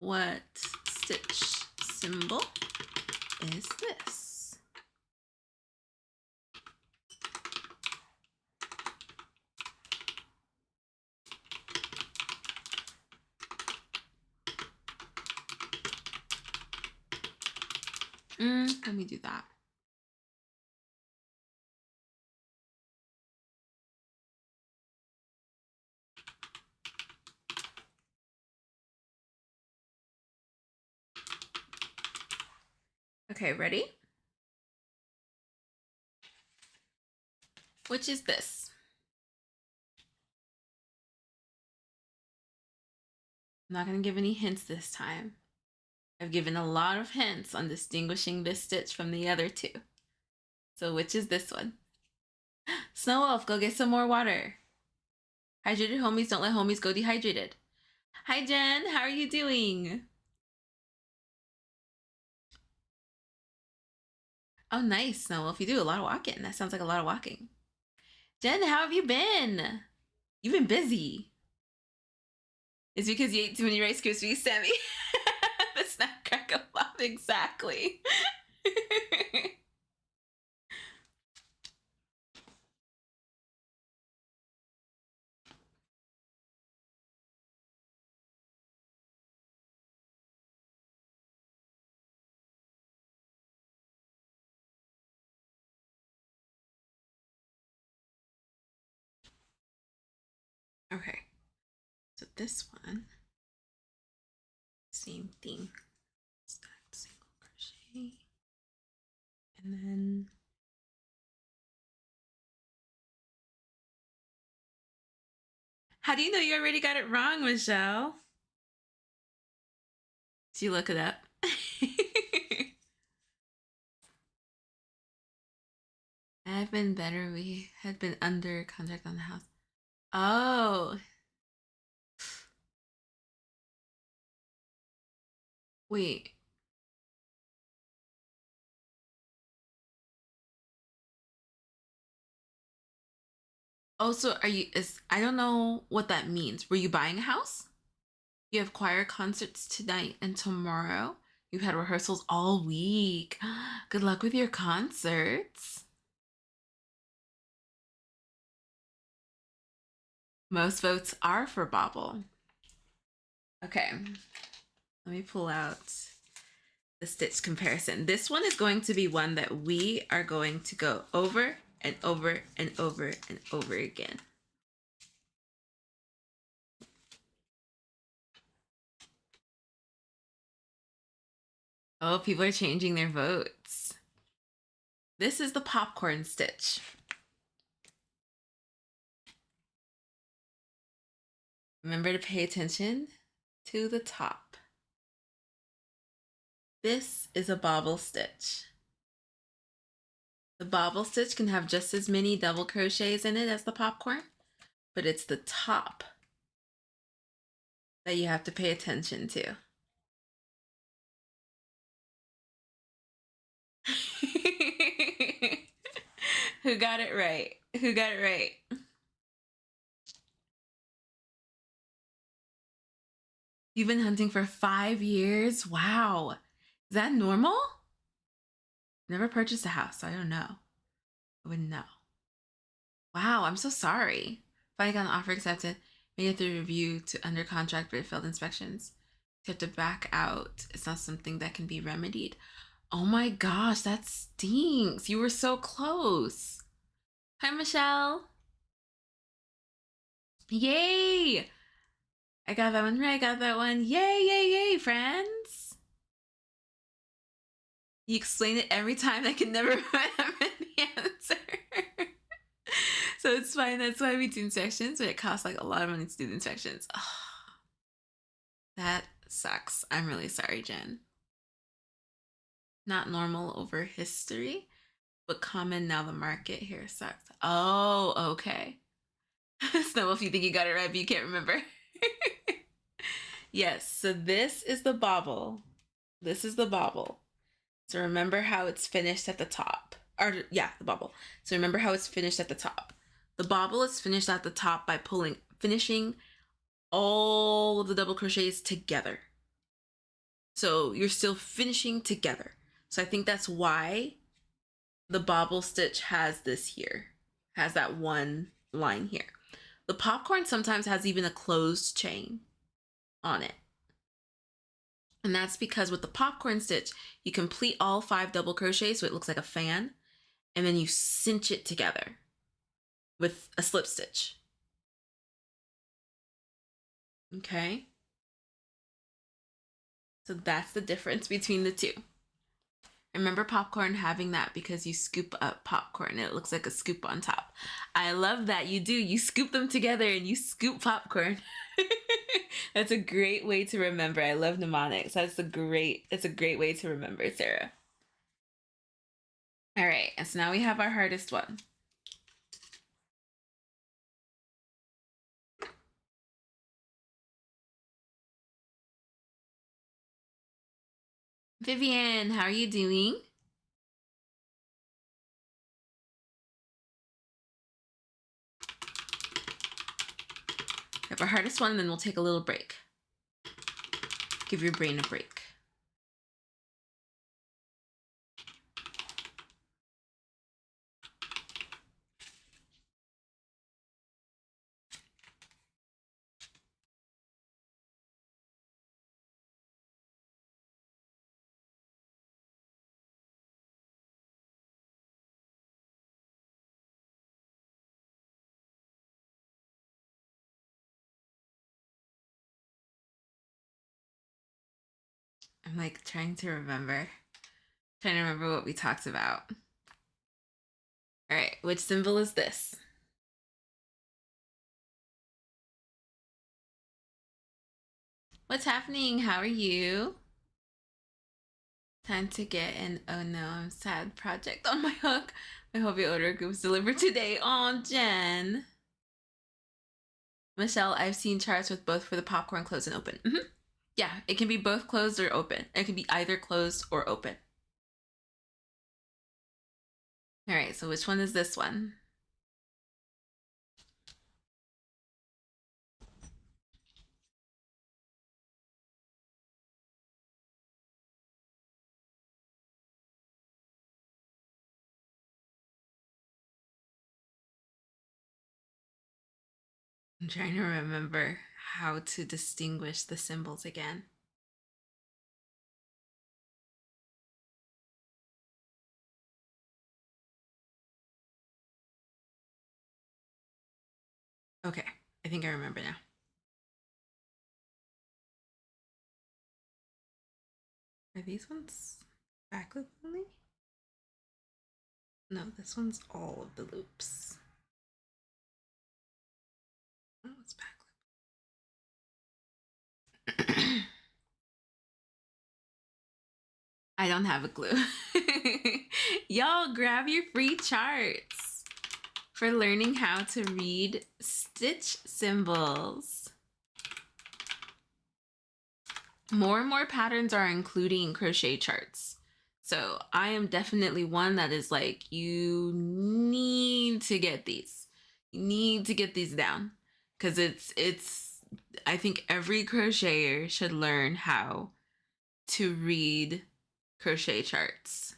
What stitch symbol is this? Let me do that. Okay, ready? Which is this? I'm not going to give any hints this time. I've given a lot of hints on distinguishing this stitch from the other two. So which is this one? Snow Wolf, go get some more water. Hydrated homies, don't let homies go dehydrated. Hi, Jen. How are you doing? Oh, nice. No, well, if you do a lot of walking, that sounds like a lot of walking. Jen, how have you been? You've been busy. It's because you ate too many Rice Krispies, Sammy. The snack crackle pop, exactly. Okay, so this one, same thing. Start single crochet, and then how do you know you already got it wrong, Michelle? Did you look it up? I've been better. We had been under contract on the house. Oh, wait. Also, are you? Is I don't know what that means. Were you buying a house? You have choir concerts tonight and tomorrow. You've had rehearsals all week. Good luck with your concerts. Most votes are for Bobble. Okay, let me pull out the stitch comparison. This one is going to be one that we are going to go over and over and over and over again. Oh, people are changing their votes. This is the popcorn stitch. Remember to pay attention to the top. This is a bobble stitch. The bobble stitch can have just as many double crochets in it as the popcorn, but it's the top that you have to pay attention to. Who got it right? Who got it right? You've been hunting for 5 years? Wow. Is that normal? Never purchased a house, so I don't know. I wouldn't know. Wow, I'm so sorry. Finally got an offer accepted. Made it through review to under contract, but it failed inspections. You have to back out. It's not something that can be remedied. Oh my gosh, that stinks. You were so close. Hi, Michelle. Yay! I got that one right. I got that one. Yay, yay, yay, friends. You explain it every time. I can never remember the answer. So it's fine. That's why we do inspections, but it costs like a lot of money to do the inspections. Oh, that sucks. I'm really sorry, Jen. Not normal over history, but common now the market here sucks. Oh, okay. Snow, if you think you got it right, but you can't remember. Yes, so this is the bobble. This is the bobble. So remember how it's finished at the top. Or yeah, the bobble. So remember how it's finished at the top. The bobble is finished at the top by finishing all of the double crochets together. So you're still finishing together. So I think that's why the bobble stitch has this here, has that one line here. The popcorn sometimes has even a closed chain on it. And that's because with the popcorn stitch, you complete all 5 double crochets so it looks like a fan, and then you cinch it together with a slip stitch. Okay? So that's the difference between the two. Remember popcorn having that because you scoop up popcorn and it looks like a scoop on top. I love that you do. You scoop them together and you scoop popcorn. That's a great way to remember. I love mnemonics. It's a great way to remember, Sarah. All right, and so now we have our hardest one. Vivian, how are you doing? have our hardest one, and then we'll take a little break. Give your brain a break. I'm like trying to remember what we talked about. All right, which symbol is this? What's happening? How are you? Time to get an oh no, I'm sad project on my hook. I hope your order was delivered today. Oh, Jen. Michelle, I've seen charts with both for the popcorn closed and open. Yeah, it can be both closed or open. It can be either closed or open. All right, so which one is this one? I'm trying to remember how to distinguish the symbols again. Okay, I think I remember now. Are these ones back loop only? No, this one's all of the loops. Oh, it's back loop. I don't have a clue. Y'all grab your free charts for learning how to read stitch symbols. More and more patterns are including crochet charts. So I am definitely one that is like, you need to get these. You need to get these down. Because I think every crocheter should learn how to read crochet charts.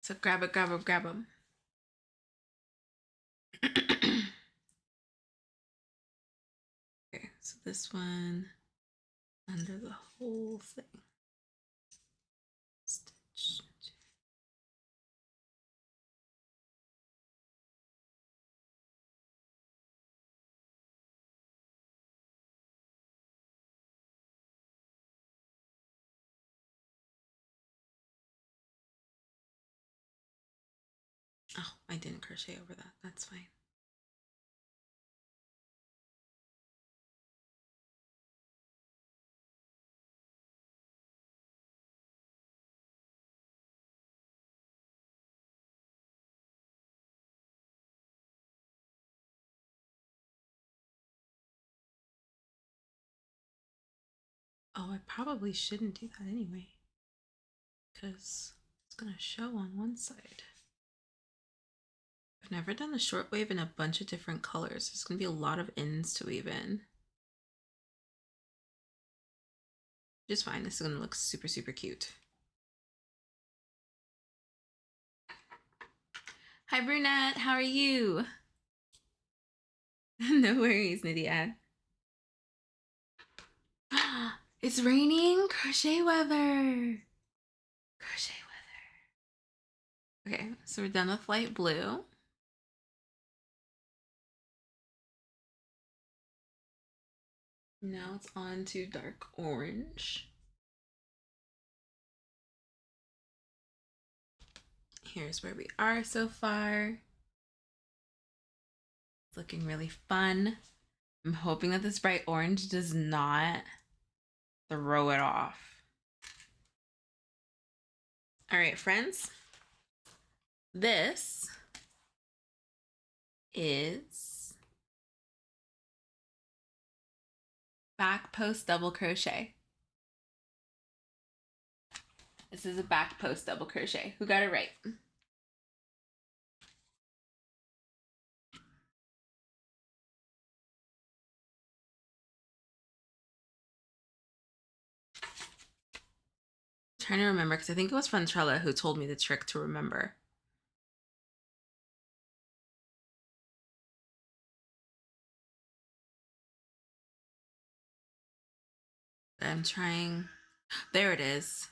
So grab it, grab them, grab them. Okay, so this one under the whole thing. Stitch. Oh, I didn't crochet over that. That's fine. Oh, I probably shouldn't do that anyway, because it's gonna show on one side. I've never done a short wave in a bunch of different colors. There's gonna be a lot of ends to weave in. Just fine. This is gonna look super, super cute. Hi, Brunette. How are you? No worries, Nydia. It's raining. Crochet weather. Crochet weather. Okay, so we're done with light blue. Now it's on to dark orange. Here's where we are so far. It's looking really fun. I'm hoping that this bright orange does not throw it off. All right, friends. This is back post double crochet. This is a back post double crochet. Who got it right? I'm trying to remember because I think it was Fontrella who told me the trick to remember. I'm trying. There it is.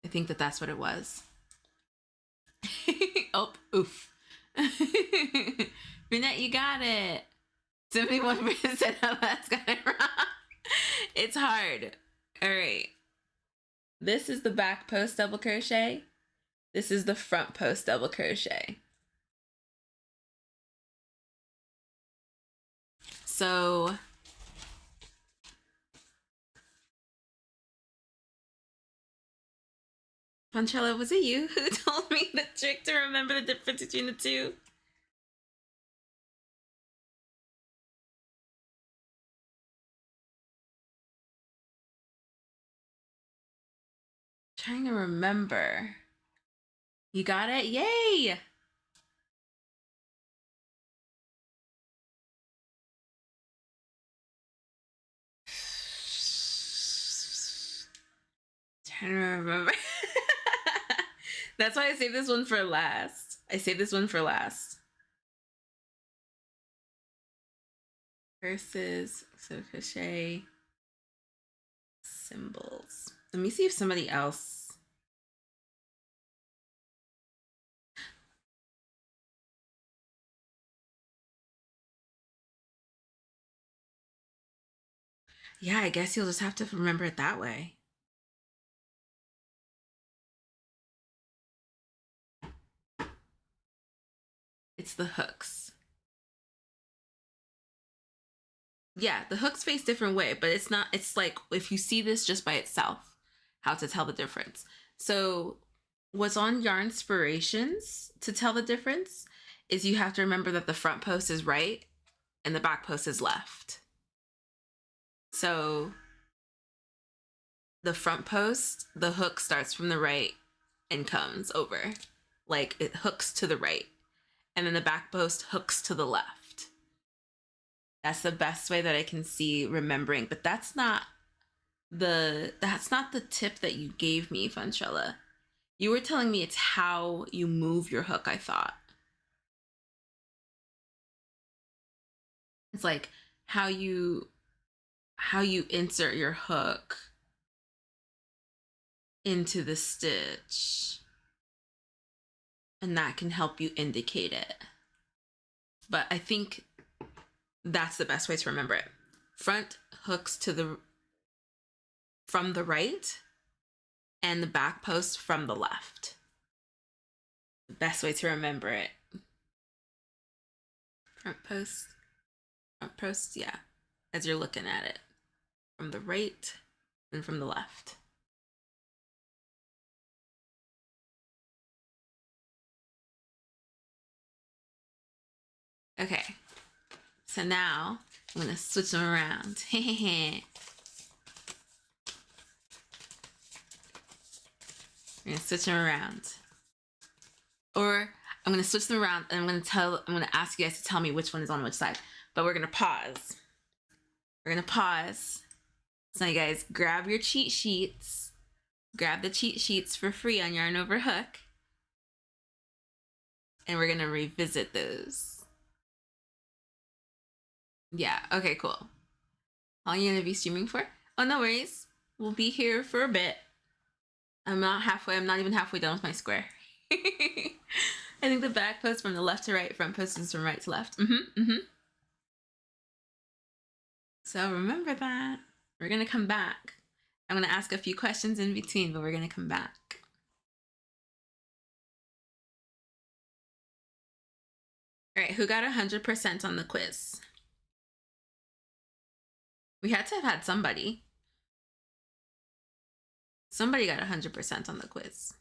I think that that's what it was. Oh, oof. Brunette, you got it. 71% of us got it wrong. It's hard. All right. This is the back post double crochet. This is the front post double crochet. So Fontrella, was it you who told me the trick to remember the difference between the two? Trying to remember. You got it? Yay! Trying to remember. That's why I saved this one for last. I saved this one for last. Versus, so crochet, symbols. Let me see if somebody else. Yeah, I guess you'll just have to remember it that way. It's the hooks. Yeah, the hooks face different way, but it's not, it's like if you see this just by itself, how to tell the difference. So what's on Yarn Inspirations to tell the difference is you have to remember that the front post is right and the back post is left. So the front post, the hook starts from the right and comes over. Like it hooks to the right. And then the back post hooks to the left. That's the best way that I can see remembering. But that's not the tip that you gave me, Fontrella. You were telling me it's how you move your hook, I thought. It's like how you insert your hook into the stitch. And that can help you indicate it. But I think that's the best way to remember it. Front hooks from the right and the back post from the left. The best way to remember it. Front post, yeah, as you're looking at it. From the right and from the left. Okay, so now I'm gonna switch them around. We're gonna switch them around. Or I'm gonna switch them around and I'm gonna ask you guys to tell me which one is on which side. But we're gonna pause. We're gonna pause. So you guys grab your cheat sheets. Grab the cheat sheets for free on Yarn Over Hook. And we're gonna revisit those. Yeah, okay, cool. How long are you gonna be streaming for? Oh, no worries. We'll be here for a bit. I'm not even halfway done with my square. I think the back post from the left to right, front post is from right to left. So remember that. We're gonna come back. I'm gonna ask a few questions in between, but we're gonna come back. All right, who got 100% on the quiz? We had to have had somebody. Somebody got 100% on the quiz.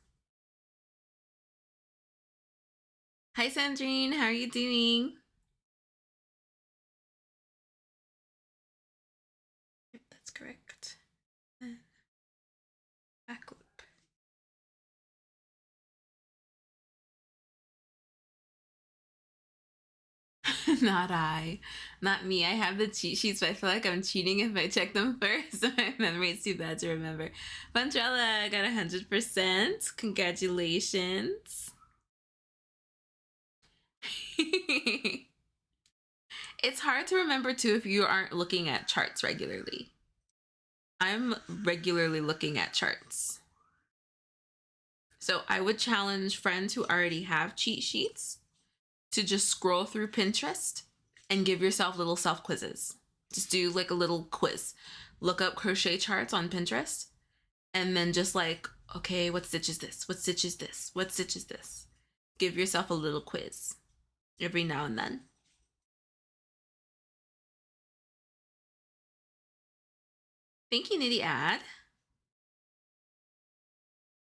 Hi, Sandrine. How are you doing? That's correct. Not I. Not me. I have the cheat sheets, but I feel like I'm cheating if I check them first. My memory is too bad to remember. Vandrella got 100%. Congratulations. It's hard to remember too if you aren't looking at charts regularly. I'm regularly looking at charts. So I would challenge friends who already have cheat sheets to just scroll through Pinterest and give yourself little self quizzes. Just do like a little quiz. Look up crochet charts on Pinterest and then just like, okay, what stitch is this? What stitch is this? What stitch is this? Give yourself a little quiz every now and then. Thank you, Nitty Ad.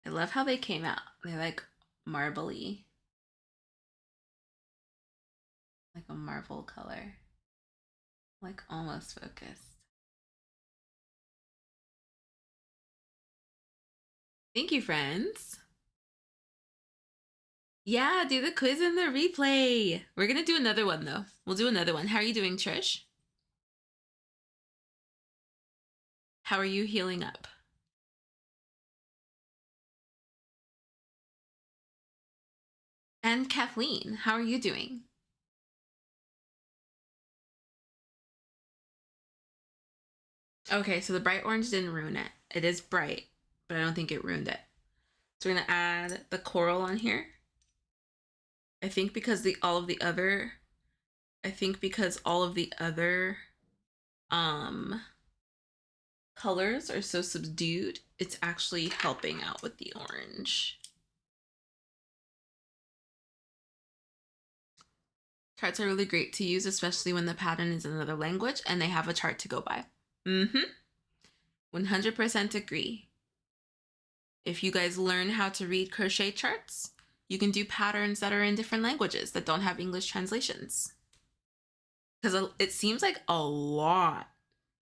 I love how they came out. They're like marbly. Like a marble color. Like almost focused. Thank you, friends. Yeah, do the quiz and the replay. We're gonna do another one though. We'll do another one. How are you doing, Trish? How are you healing up? And Kathleen, how are you doing? Okay, so the bright orange didn't ruin it. It is bright, but I don't think it ruined it. So we're gonna add the coral on here. I think because all of the other colors are so subdued, it's actually helping out with the orange. Charts are really great to use, especially when the pattern is in another language and they have a chart to go by. 100% agree. If you guys learn how to read crochet charts, you can do patterns that are in different languages that don't have English translations. Because it seems like a lot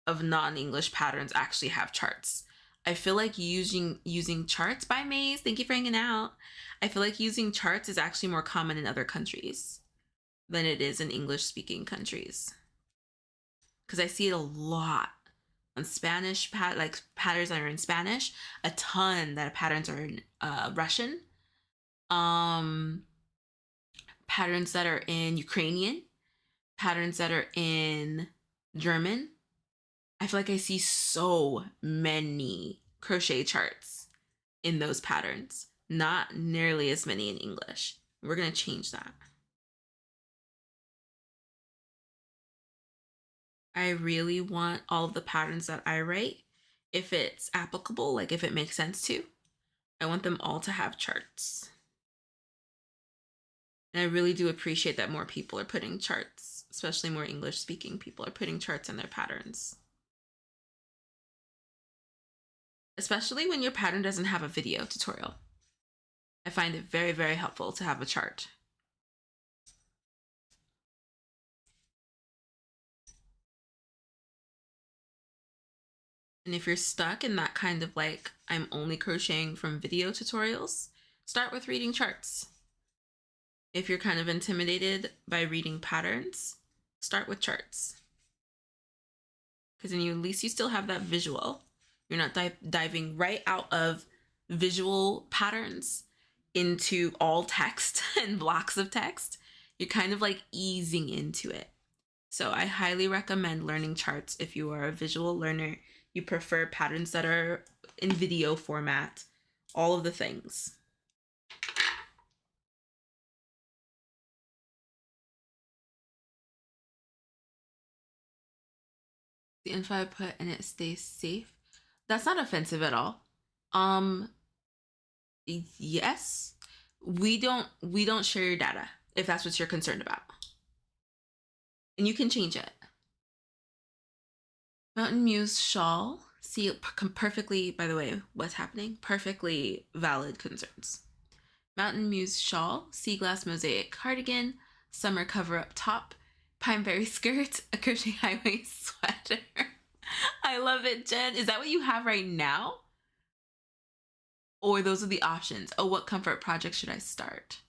of non-English patterns actually have charts. I feel like using charts by Maze, thank you for hanging out. I feel like using charts is actually more common in other countries than it is in English-speaking countries. Because I see it a lot on Spanish, like patterns that are in Spanish, a ton that patterns are in Russian, patterns that are in Ukrainian, patterns that are in German. I feel like I see so many crochet charts in those patterns, not nearly as many in English. We're going to change that. I really want all of the patterns that I write, if it's applicable, like if it makes sense to, I want them all to have charts. And I really do appreciate that more people are putting charts, especially more English speaking people are putting charts in their patterns. Especially when your pattern doesn't have a video tutorial. I find it very, very helpful to have a chart. And if you're stuck in that kind of like, I'm only crocheting from video tutorials, start with reading charts. If you're kind of intimidated by reading patterns, start with charts. Because then at least you still have that visual. You're not diving right out of visual patterns into all text and blocks of text. You're kind of like easing into it. So I highly recommend learning charts if you are a visual learner. You prefer patterns that are in video format, all of the things. The info I put and it stays safe. That's not offensive at all. Yes, we don't share your data if that's what you're concerned about. And you can change it. Mountain Muse shawl. See, perfectly, by the way, what's happening? Perfectly valid concerns. Mountain Muse shawl, sea glass mosaic cardigan, summer cover up top, pine berry skirt, a crochet high waist sweater. I love it, Jen. Is that what you have right now? Or those are the options? Oh, what comfort project should I start?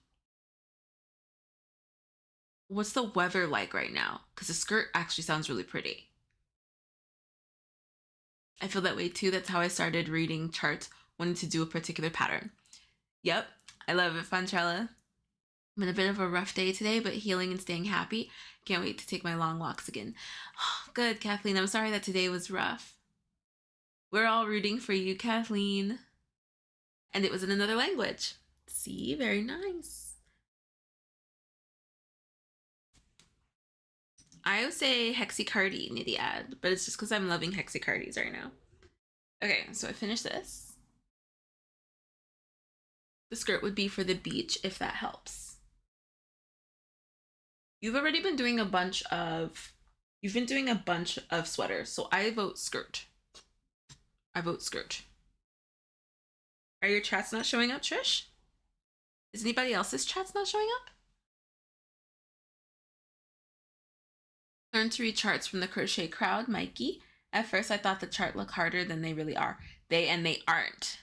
what's the weather like right now? Because the skirt actually sounds really pretty. I feel that way too. That's how I started reading charts, wanting to do a particular pattern. Yep, I love it, Fontrella. Been a bit of a rough day today, but healing and staying happy. Can't wait to take my long walks again. Oh, good, Kathleen. I'm sorry that today was rough. We're all rooting for you, Kathleen. And it was in another language. See, very nice. I would say hexacardy, Nidiad, but it's just because I'm loving hexacardis right now. Okay, so I finished this. The skirt would be for the beach, if that helps. You've already been doing a bunch of sweaters, so I vote skirt. I vote skirt. Are your chats not showing up, Trish? Is anybody else's chats not showing up? Learn to read charts from the crochet crowd, Mikey. At first I thought the chart looked harder than they really are. They aren't.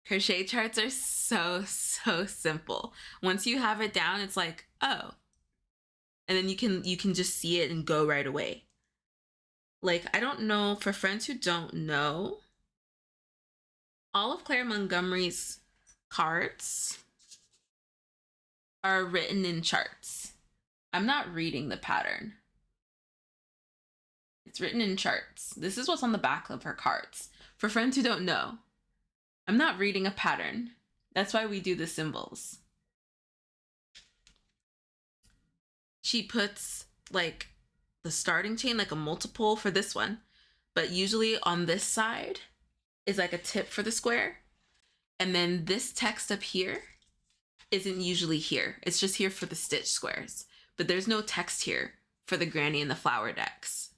Crochet charts are so simple. Once you have it down, it's like, oh. And then you can just see it and go right away. Like, I don't know, for friends who don't know, all of Claire Montgomerie's cards are written in charts. I'm not reading the pattern. It's written in charts. This is what's on the back of her cards. For friends who don't know, I'm not reading a pattern. That's why we do the symbols. She puts like the starting chain, like a multiple for this one, but usually on this side is like a tip for the square. And then this text up here isn't usually here. It's just here for the stitch squares, but there's no text here for the granny and the flower decks.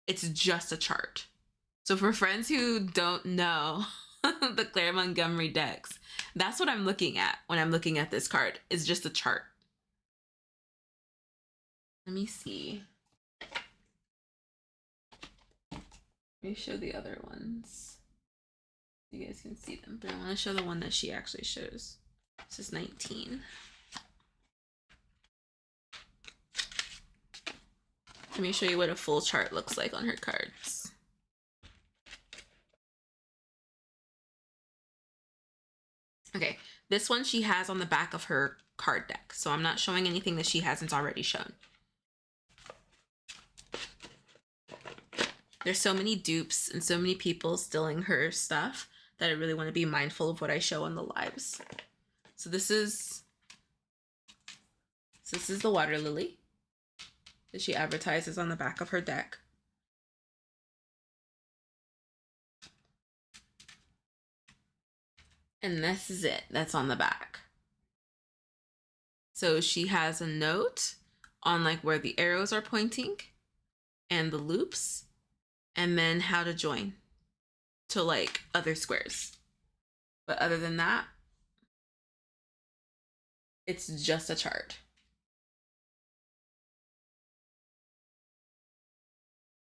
It's just a chart. So for friends who don't know the Claire Montgomerie decks, that's what I'm looking at when I'm looking at this card. It's just a chart. Let me see. Let me show the other ones. You guys can see them, but I want to show the one that she actually shows. This is 19. Let me show you what a full chart looks like on her cards. Okay, this one she has on the back of her card deck, so I'm not showing anything that she hasn't already shown. There's so many dupes and so many people stealing her stuff that I really want to be mindful of what I show on the lives. So this is the water lily that she advertises on the back of her deck. And this is it. That's on the back. So she has a note on like where the arrows are pointing and the loops, and then how to join to like other squares. But other than that, it's just a chart.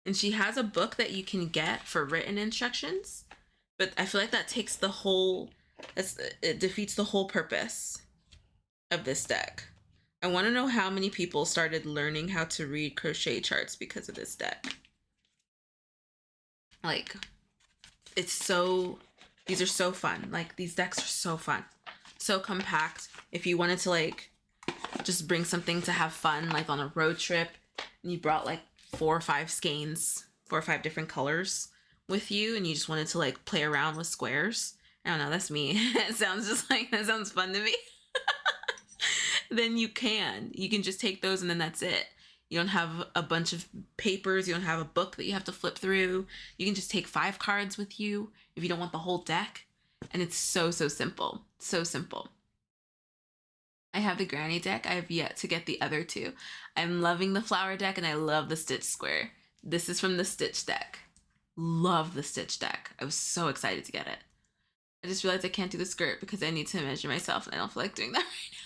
And she has a book that you can get for written instructions, but I feel like that takes the whole, it defeats the whole purpose of this deck. I want to know how many people started learning how to read crochet charts because of this deck. Like, it's so, these are so fun. Like, these decks are so fun. So compact. If you wanted to like just bring something to have fun, like on a road trip, and you brought like 4 or 5 skeins, 4 or 5 different colors with you, and you just wanted to like play around with squares. I don't know, that's me. It sounds just like, that sounds fun to me. Then you can just take those and then that's it. You don't have a bunch of papers. You don't have a book that you have to flip through. You can just take 5 cards with you if you don't want the whole deck. And it's so simple. So simple. I have the granny deck. I have yet to get the other 2. I'm loving the flower deck and I love the stitch square. This is from the stitch deck. Love the stitch deck. I was so excited to get it. I just realized I can't do the skirt because I need to measure myself and I don't feel like doing that right now.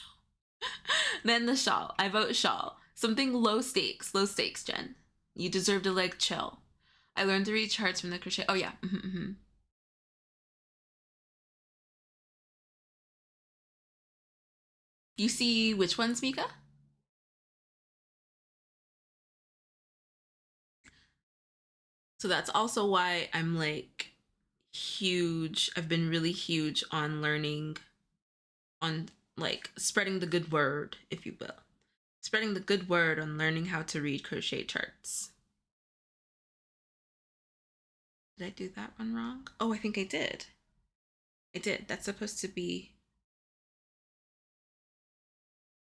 Then the shawl. I vote shawl. Something low stakes, Jen. You deserve to like chill. I learned to read charts from the crochet. Oh yeah. You see which ones, Mika? So that's also why I'm like huge. I've been really huge on learning, on like spreading the good word, if you will. Spreading the good word on learning how to read crochet charts. Did I do that one wrong? Oh, I think I did. I did. That's supposed to be...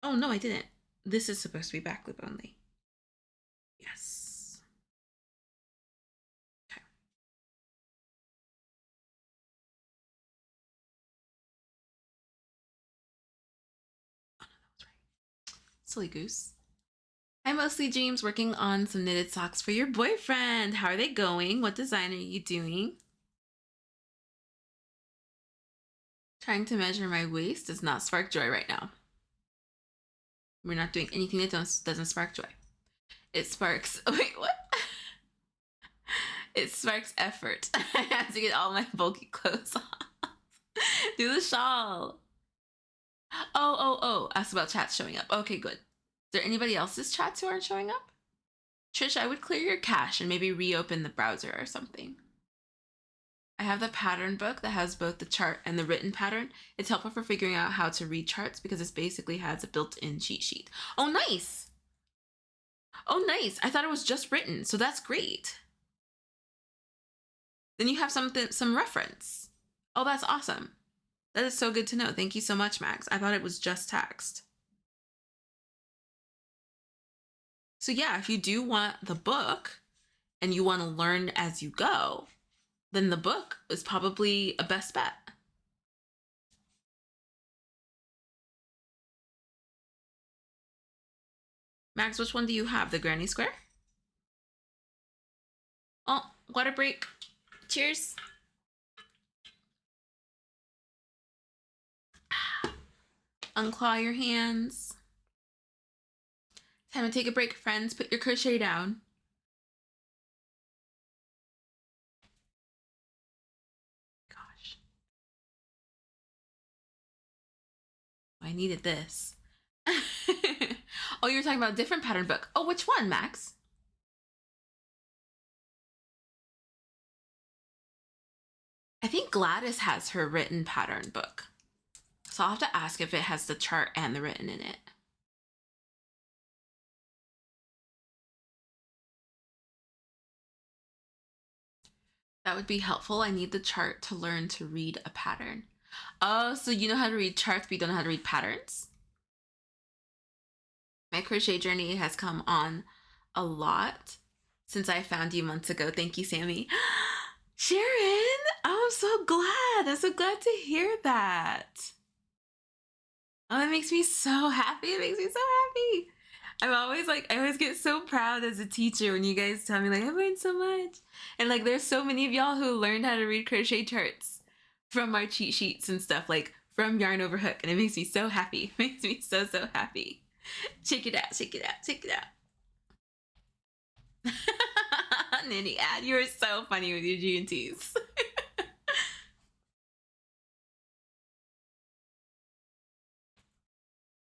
Oh, no, I didn't. This is supposed to be back loop only. Yes. Okay. Oh, no, that was right. Silly goose. Hi, Mostly Dreams, working on some knitted socks for your boyfriend. How are they going? What design are you doing? Trying to measure my waist does not spark joy right now. We're not doing anything that doesn't spark joy. It sparks... Oh, wait, what? It sparks effort. I have to get all my bulky clothes off. Do the shawl. Oh. Ask about chats showing up. Okay, good. Is there anybody else's chats who aren't showing up? Trish, I would clear your cache and maybe reopen the browser or something. I have the pattern book that has both the chart and the written pattern. It's helpful for figuring out how to read charts because it basically has a built-in cheat sheet. Oh, nice. Oh, nice. I thought it was just written, so that's great. Then you have some reference. Oh, that's awesome. That is so good to know. Thank you so much, Max. I thought it was just text. So yeah, if you do want the book and you want to learn as you go, then the book is probably a best bet. Max, which one do you have? The granny square? Oh, water break. Cheers. Unclaw your hands. Time to take a break, friends. Put your crochet down. Gosh. I needed this. Oh, you're talking about a different pattern book. Oh, which one, Max? I think Gladys has her written pattern book. So I'll have to ask if it has the chart and the written in it. That would be helpful. I need the chart to learn to read a pattern. Oh, so you know how to read charts, but you don't know how to read patterns? My crochet journey has come on a lot since I found you months ago. Thank you, Sammy. Sharon, oh, I'm so glad. I'm so glad to hear that. Oh, that makes me so happy. It makes me so happy. I'm always like, I always get so proud as a teacher when you guys tell me like, I've learned so much. And like, there's so many of y'all who learned how to read crochet charts from our cheat sheets and stuff, like from Yarn Over Hook. And it makes me so happy. It makes me so, so happy. Check it out, check it out, check it out. Nitty ad, you are so funny with your G&Ts.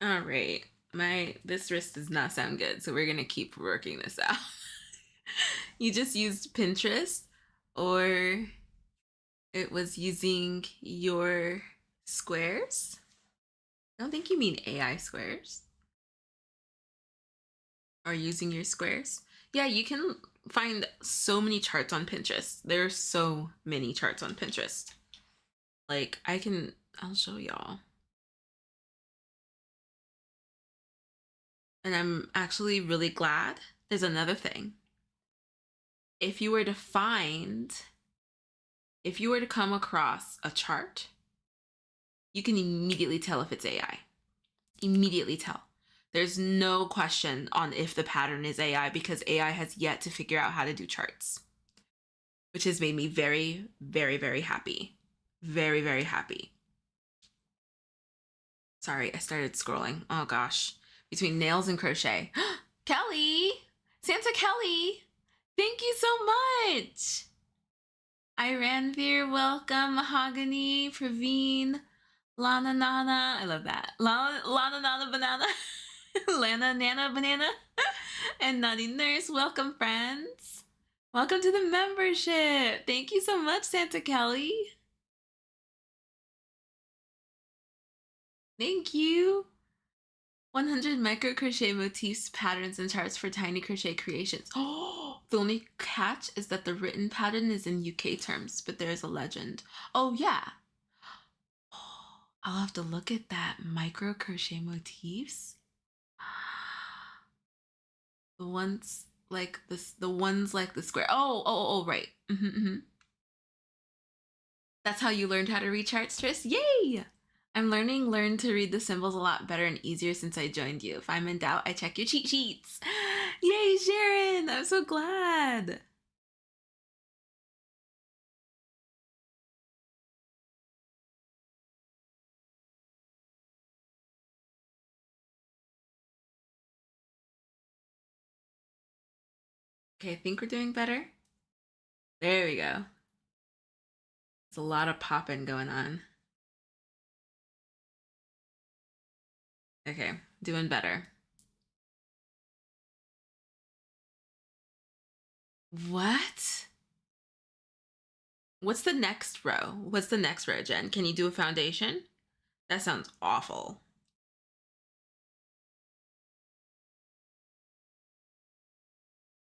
All right, this wrist does not sound good, so we're gonna keep working this out. You just used Pinterest, or it was using your squares? I don't think you mean AI squares. Or using your squares. Yeah, you can find so many charts on Pinterest. There's so many charts on Pinterest. Like, I'll show y'all. And I'm actually really glad. There's another thing. If you were to come across a chart, you can immediately tell if it's AI. Immediately tell. There's no question on if the pattern is AI because AI has yet to figure out how to do charts, which has made me very, very, very happy. Very, very happy. Sorry, I started scrolling. Oh gosh. Between nails and crochet. Kelly! Santa Kelly! Thank you so much! Iranvir, welcome. Mahogany, Praveen, Lana Nana. I love that. Lana Nana Banana. Lana Nana Banana. And Naughty Nurse, welcome friends. Welcome to the membership. Thank you so much, Santa Kelly. Thank you. 100 micro crochet motifs, patterns, and charts for tiny crochet creations. Oh, the only catch is that the written pattern is in UK terms, but there's a legend. Oh, yeah. Oh, I'll have to look at that. Micro crochet motifs. The ones like this, the ones like the square. Oh, right. That's how you learned how to read charts, Tris? Yay! I'm learn to read the symbols a lot better and easier since I joined you. If I'm in doubt, I check your cheat sheets. Yay, Sharon! I'm so glad. Okay, I think we're doing better. There we go. There's a lot of popping going on. Okay, doing better. What? What's the next row? What's the next row, Jen? Can you do a foundation? That sounds awful.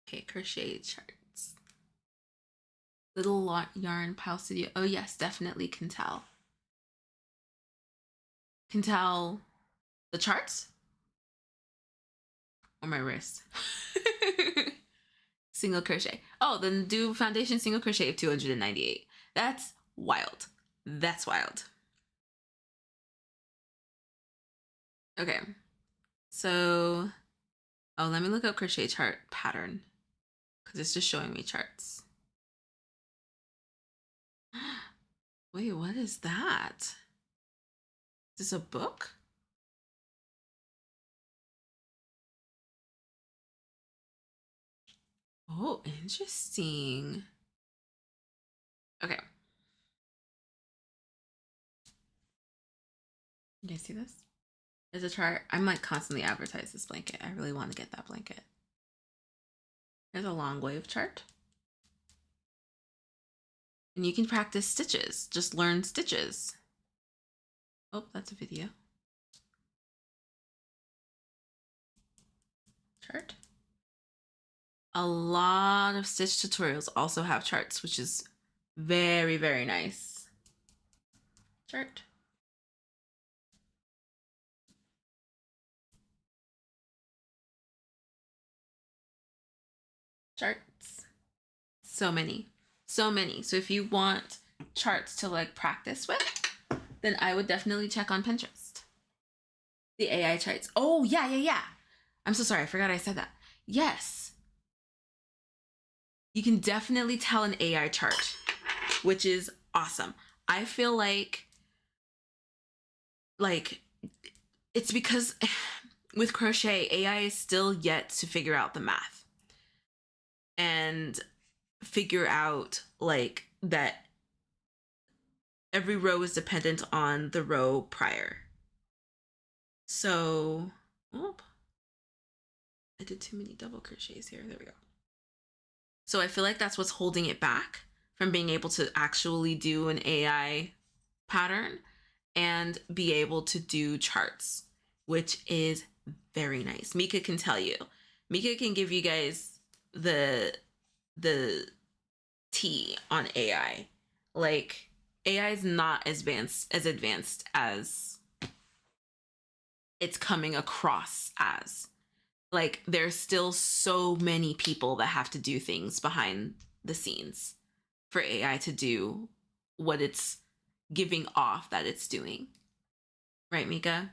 Okay, crochet charts. Little yarn pile studio. Oh yes, definitely can tell. Can tell the charts or my wrist. Single crochet. Oh, then do foundation single crochet of 298. That's wild. That's wild. Okay. So, oh, let me look up crochet chart pattern because it's just showing me charts. Wait, what is that? Is this a book? Oh, interesting. Okay. You guys see this? There's a chart. I might constantly advertise this blanket. I really want to get that blanket. There's a long wave chart. And you can practice stitches. Just learn stitches. Oh, that's a video. Chart. A lot of stitch tutorials also have charts, which is very, very nice. Chart. Charts. So many. So many. So if you want charts to like practice with, then I would definitely check on Pinterest. The AI charts. Oh, yeah. I'm so sorry. I forgot I said that. Yes. You can definitely tell an AI chart, which is awesome. I feel like it's because with crochet, AI is still yet to figure out the math and figure out like that every row is dependent on the row prior. So, oh, I did too many double crochets here. There we go. So I feel like that's what's holding it back from being able to actually do an AI pattern and be able to do charts, which is very nice. Mika can tell you. Mika can give you guys the tea on AI. Like AI is not as advanced as it's coming across as. Like there's still so many people that have to do things behind the scenes for AI to do what it's giving off that it's doing. Right, Mika?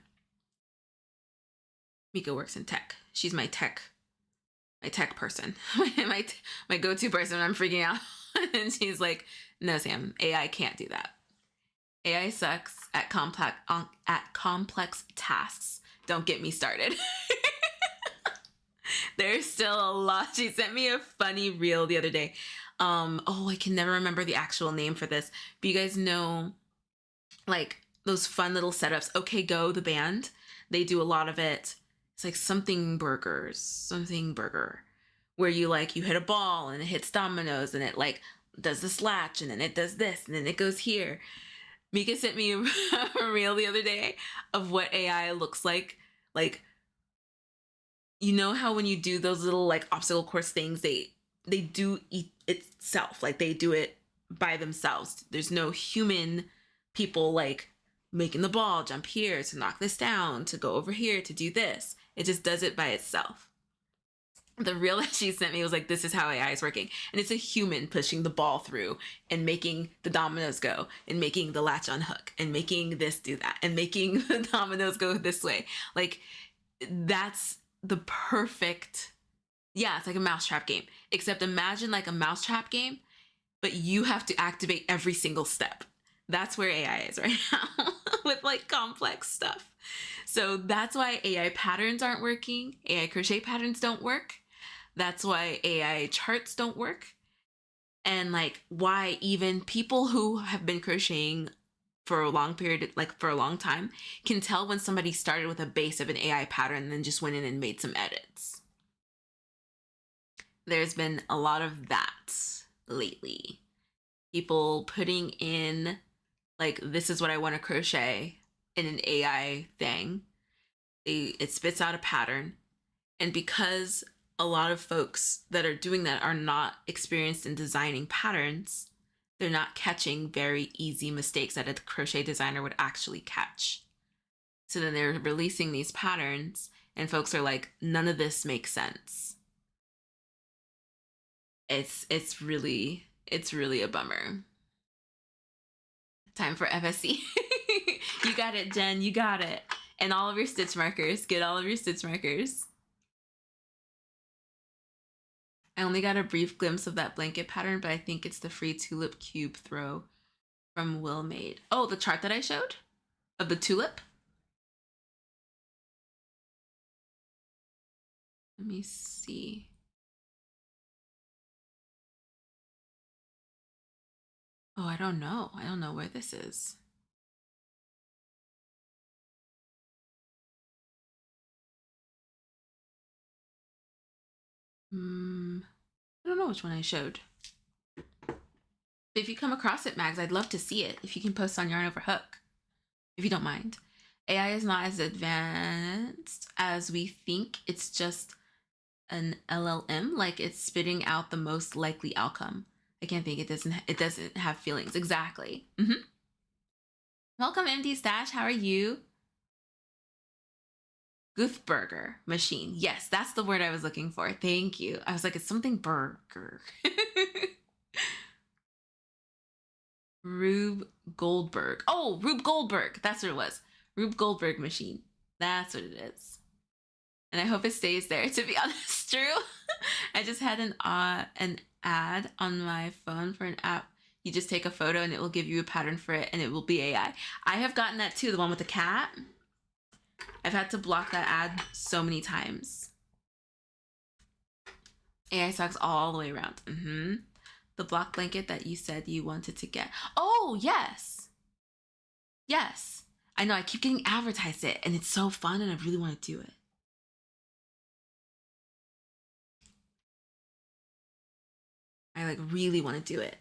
Mika works in tech. She's my tech person. my go-to person when I'm freaking out. And she's like, no, Sam, AI can't do that. AI sucks at complex tasks. Don't get me started. There's still a lot. She sent me a funny reel the other day. I can never remember the actual name for this, but you guys know like those fun little setups. Okay Go, the band, they do a lot of it. It's like something burger, where you like, you hit a ball and it hits dominoes and it like does this latch and then it does this and then it goes here. Mika sent me a reel the other day of what AI looks like. Like, you know how when you do those little like obstacle course things, they do itself. Like they do it by themselves. There's no human people like making the ball jump here to knock this down, to go over here to do this. It just does it by itself. The reel that she sent me was like, this is how AI is working. And it's a human pushing the ball through and making the dominoes go and making the latch unhook and making this do that and making the dominoes go this way. Like, that's the perfect, yeah, it's like a mousetrap game. Except imagine like a mousetrap game, but you have to activate every single step. That's where AI is right now with like complex stuff. So that's why AI patterns aren't working. AI crochet patterns don't work. That's why AI charts don't work. And like why even people who have been crocheting for a long period, like for a long time, can tell when somebody started with a base of an AI pattern and then just went in and made some edits. There's been a lot of that lately. People putting in like, this is what I want to crochet in an AI thing. It spits out a pattern. And because a lot of folks that are doing that are not experienced in designing patterns, they're not catching very easy mistakes that a crochet designer would actually catch. So then they're releasing these patterns and folks are like, none of this makes sense. It's really a bummer. Time for FSC. You got it, Jen, you got it. And all of your stitch markers, get all of your stitch markers. I only got a brief glimpse of that blanket pattern, but I think it's the free tulip cube throw from Will Made. Oh, the chart that I showed of the tulip? Let me see. Oh, I don't know. I don't know where this is. I don't know which one I showed. If you come across it, Mags, I'd love to see it. If you can post on Yarn Over Hook, if you don't mind. AI is not as advanced as we think. It's just an LLM, like it's spitting out the most likely outcome. I can't think. It doesn't have feelings. Exactly. Welcome, MD Stash. How are you? Guthburger machine. Yes, that's the word I was looking for. Thank you. I was like, it's something burger. Rube Goldberg. Oh, Rube Goldberg. That's what it was. Rube Goldberg machine. That's what it is. And I hope it stays there, to be honest. True. I just had an ad on my phone for an app. You just take a photo and it will give you a pattern for it and it will be AI. I have gotten that too, the one with the cat. I've had to block that ad so many times. AI socks all the way around. The block blanket that you said you wanted to get. Oh, yes. Yes. I know, I keep getting advertised it and it's so fun and I really want to do it. I like really want to do it.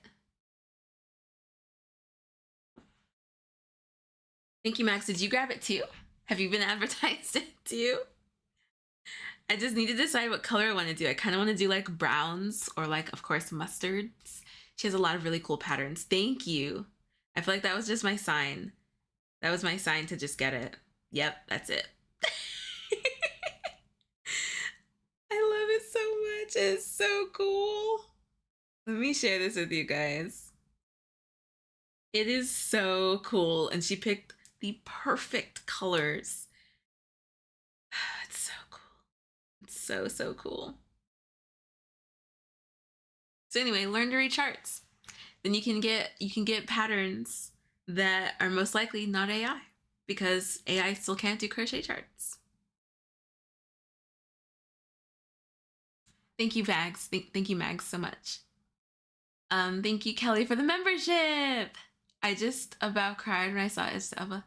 Thank you, Max. Did you grab it too? Have you been advertised it too? I just need to decide what color I want to do. I kind of want to do like browns or like, of course, mustards. She has a lot of really cool patterns. Thank you. I feel like that was just my sign. That was my sign to just get it. Yep, that's it. I love it so much. It's so cool. Let me share this with you guys. It is so cool. And she picked the perfect colors. It's so cool. It's so cool. So anyway, learn to read charts. Then you can get patterns that are most likely not AI, because AI still can't do crochet charts. Thank you, Mags. Thank you, Mags, so much. Thank you, Kelly, for the membership. I just about cried when I saw Estella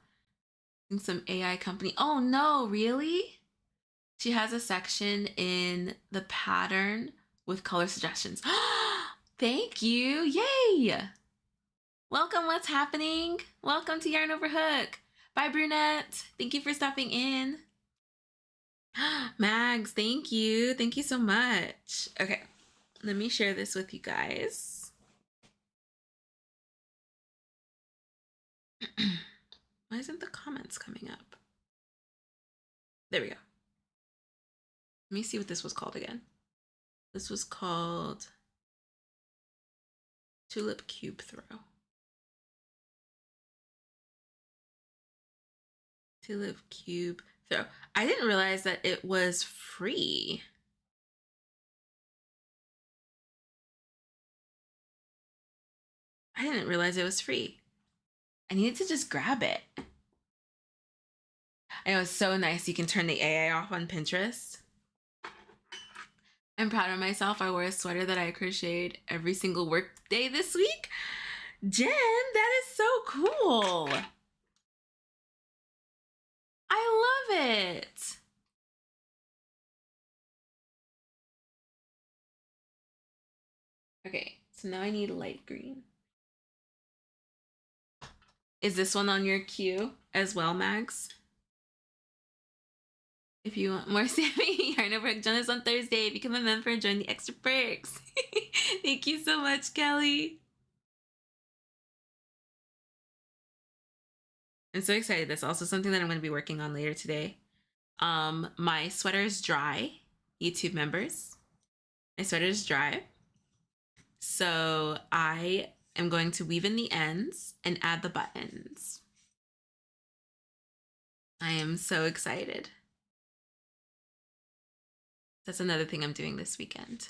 in some AI company. Oh no, really? She has a section in the pattern with color suggestions. Thank you. Yay. Welcome. What's happening? Welcome to Yarn Over Hook. Bye, Brunette. Thank you for stopping in. Mags, thank you. Thank you so much. Okay, let me share this with you guys. Why isn't the comments coming up? There we go. Let me see what this was called again. This was called Tulip Cube Throw. Tulip Cube Throw. I didn't realize that it was free. I didn't realize it was free. I needed to just grab it. And it was so nice. You can turn the AI off on Pinterest. I'm proud of myself. I wore a sweater that I crocheted every single work day this week. Jen, that is so cool. I love it. Okay, so now I need light green. Is this one on your queue as well, Mags? If you want more Sammy Yarn Over Hook, join us on Thursday. Become a member and join the extra perks. Thank you so much, Kelly. I'm so excited. That's also something that I'm going to be working on later today. My sweater is dry, YouTube members. My sweater is dry. So I am going to weave in the ends and add the buttons. I am so excited. That's another thing I'm doing this weekend.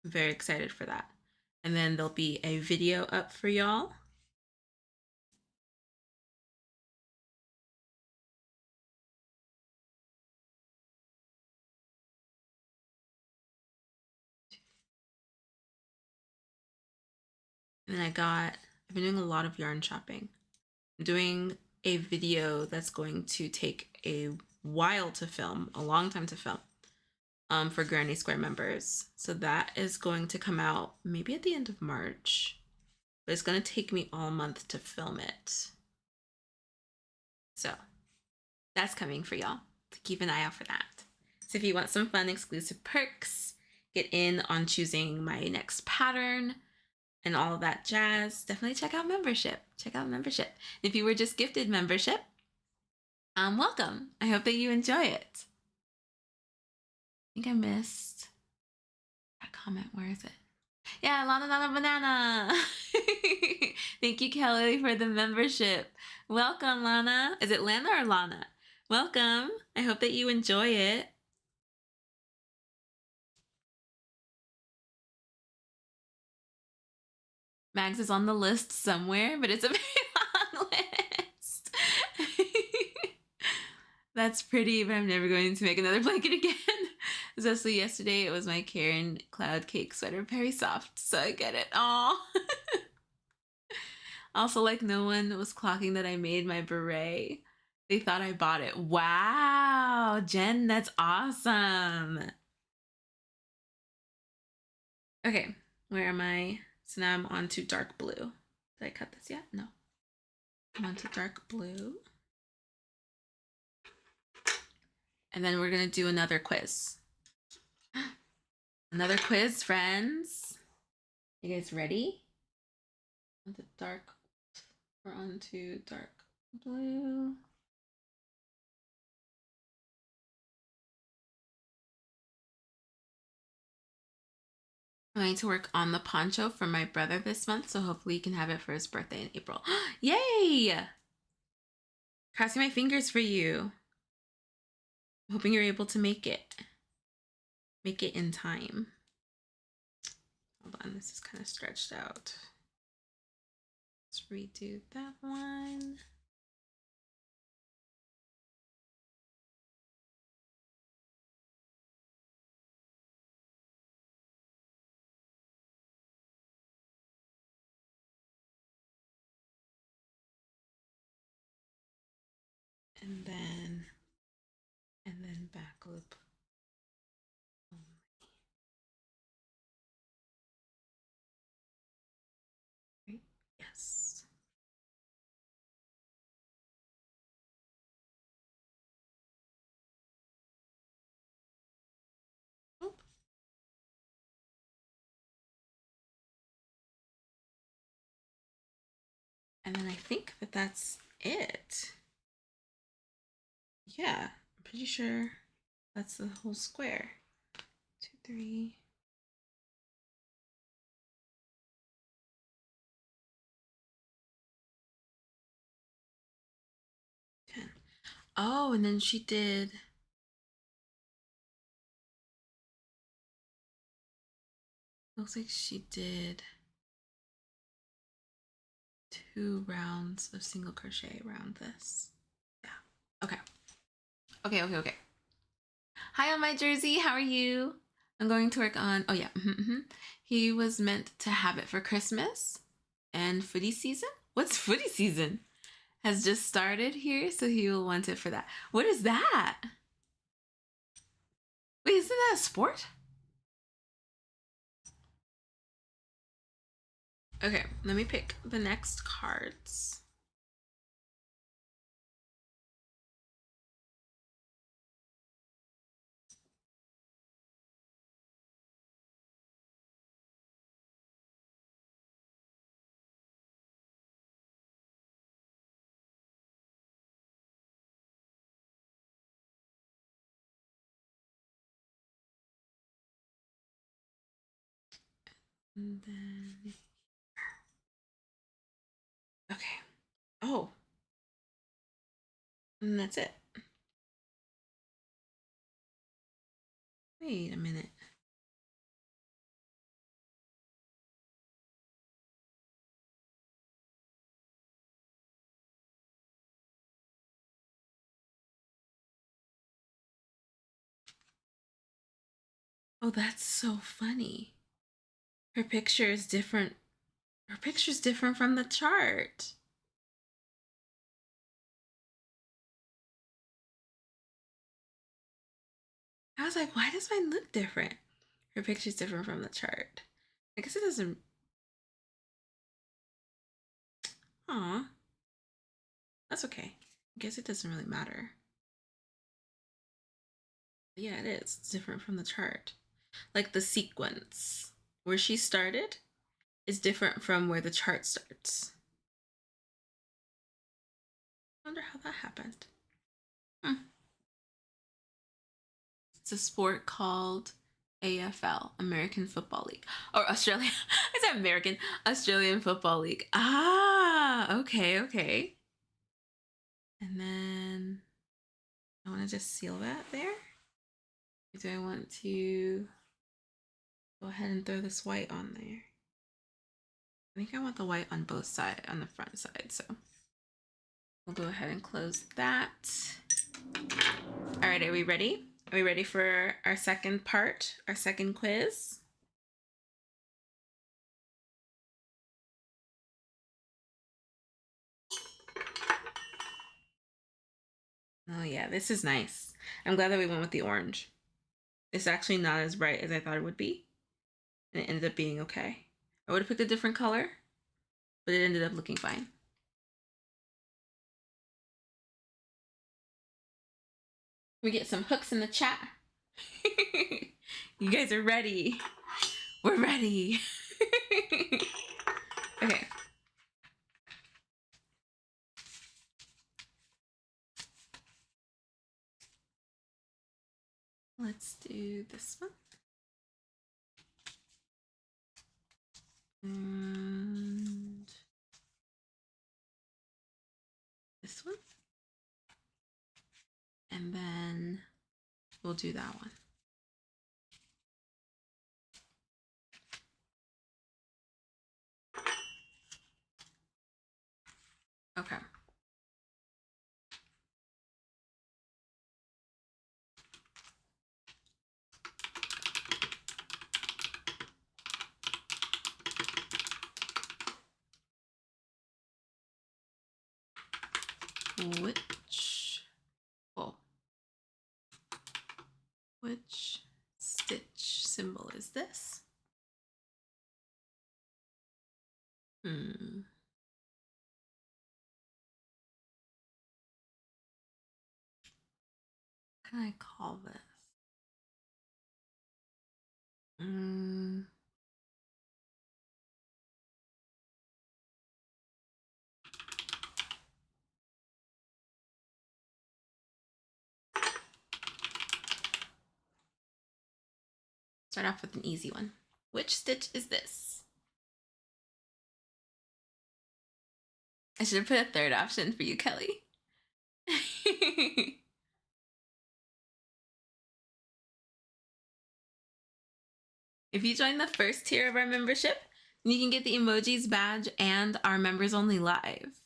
I'm very excited for that. And then there'll be a video up for y'all. And then I've been doing a lot of yarn shopping. I'm doing a video that's going to take a while to film, a long time to film, for Granny Square members. So that is going to come out maybe at the end of March, but it's going to take me all month to film it. So that's coming for y'all. So keep an eye out for that. So if you want some fun exclusive perks, get in on choosing my next pattern and all of that jazz, definitely check out membership. Check out membership. If you were just gifted membership, welcome. I hope that you enjoy it. I think I missed that comment. Where is it? Yeah, Lana Nana Banana. Thank you, Kelly, for the membership. Welcome, Lana. Is it Lana or Lana? Welcome. I hope that you enjoy it. Mags is on the list somewhere, but it's a very long list. That's pretty, but I'm never going to make another blanket again. Especially yesterday, it was my Karen Cloud Cake sweater, very soft, so I get it. Aw. Also, like, no one was clocking that I made my beret. They thought I bought it. Wow, Jen, that's awesome. Okay, where am I? So now I'm on to dark blue. Did I cut this yet? No. I'm on to dark blue. And then we're going to do another quiz. Another quiz, friends. You guys ready? On to dark. We're on to dark blue. I'm going to work on the poncho for my brother this month, so hopefully he can have it for his birthday in April. Yay! Crossing my fingers for you. I'm hoping you're able to make it. Make it in time. Hold on, this is kind of stretched out. Let's redo that one. And then back loop. this. Oop. And then I think that that's it. Yeah, I'm pretty sure that's the whole square. 2, 3. Oh, and then she did. Looks like she did 2 rounds of single crochet around this. Yeah. Okay. Okay. Hi, on my Jersey. How are you? I'm going to work on. Oh yeah. He was meant to have it for Christmas and footy season. What's footy season? Has just started here, so he will want it for that. What is that? Wait, isn't that a sport? Okay, let me pick the next cards. And then, okay. Oh, and that's it. Wait a minute. Oh, that's so funny. Her picture is different. Her picture's different from the chart. I was like, why does mine look different? Her picture's different from the chart. I guess it doesn't. Aw, that's okay. I guess it doesn't really matter. But yeah, it is. It's different from the chart. Like the sequence where she started is different from where the chart starts. I wonder how that happened. It's a sport called AFL, American Football League. Or Australia. I said American. Australian Football League. Ah, okay. And then I want to just seal that there. Do I want to go ahead and throw this white on there? I think I want the white on both sides, on the front side, so we'll go ahead and close that. All right, are we ready? Are we ready for our second part, our second quiz? Oh yeah, this is nice. I'm glad that we went with the orange. It's actually not as bright as I thought it would be, and it ended up being okay. I would have picked a different color, but it ended up looking fine. We get some hooks in the chat. You guys are ready. We're ready. Okay. Let's do this one. And this one. And then we'll do that one. Okay. Which stitch symbol is this? can I call this? Start off with an easy one. Which stitch is this? I should have put a third option for you, Kelly. If you join the first tier of our membership, you can get the emojis badge and our members only live,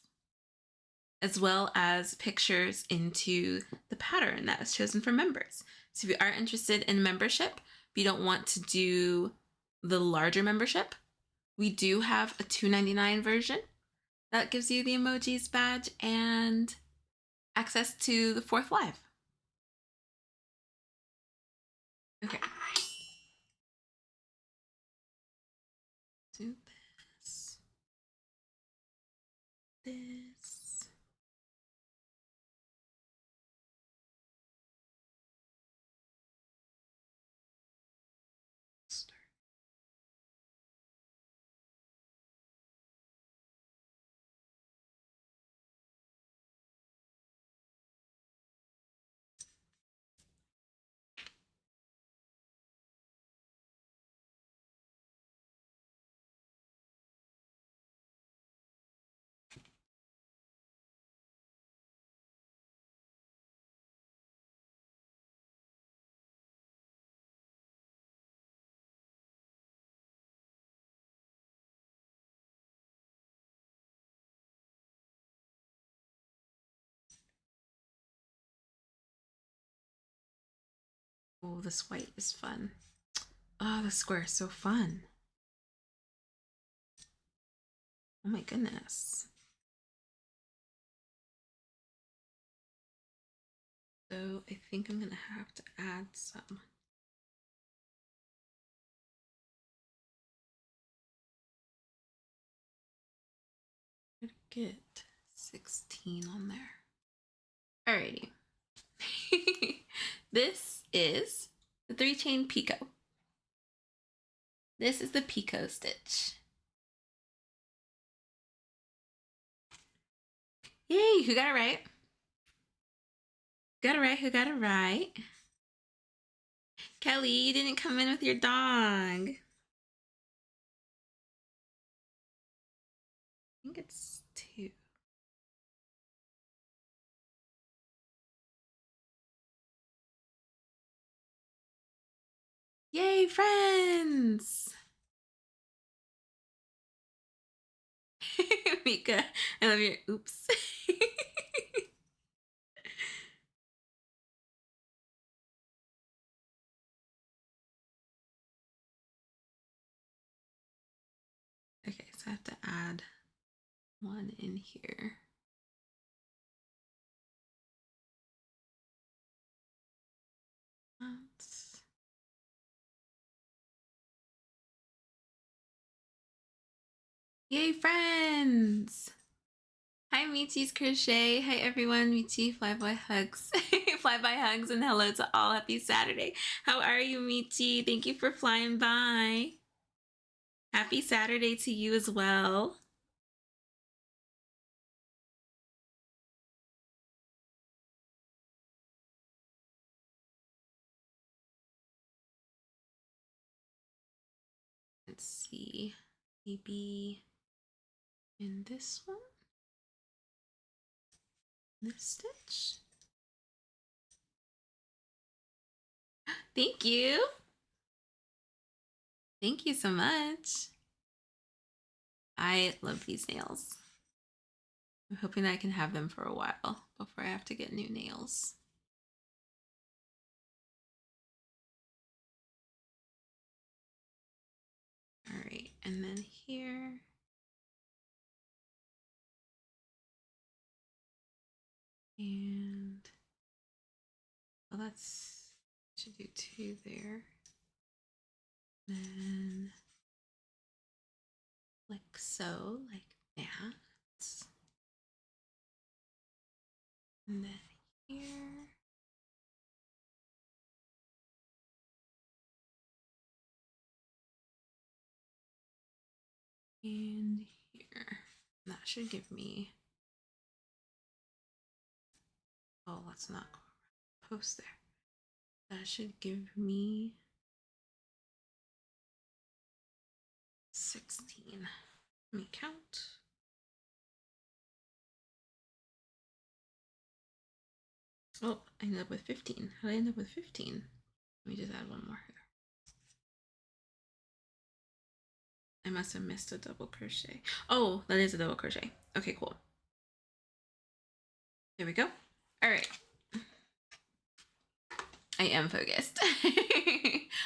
as well as pictures into the pattern that is chosen for members. So if you are interested in membership, but you don't want to do the larger membership, we do have a $2.99 version that gives you the emojis badge and access to the 4th live. Okay. Do this. This. Start. Oh, this white is fun. Oh, the square is so fun. Oh my goodness. So I think I'm gonna have to add some. Get 16 on there. Alrighty. This is the 3-chain picot. This is the picot stitch. Yay, who got it right? Got it right, who got it right? Kelly, you didn't come in with your dog. I think it's 2. Yay, friends! Mika, I love your oops. Okay, so I have to add one in here. Yay, friends! Hi, Michi's Crochet. Hi, everyone. Michi, flyby hugs. Flyby hugs and hello to all. Happy Saturday. How are you, Michi? Thank you for flying by. Happy Saturday to you as well. Let's see. Maybe in this one? This stitch? Thank you. Thank you so much. I love these nails. I'm hoping I can have them for a while before I have to get new nails. All right, and then here. And well, that's should do 2 there. Then like so, like that. And then here. And here. That should give me, oh, let's not post there. That should give me 16. Let me count. Oh, I ended up with 15. How did I end up with 15? Let me just add one more here. I must have missed a double crochet. Oh, that is a double crochet. Okay, cool. There we go. All right. I am focused.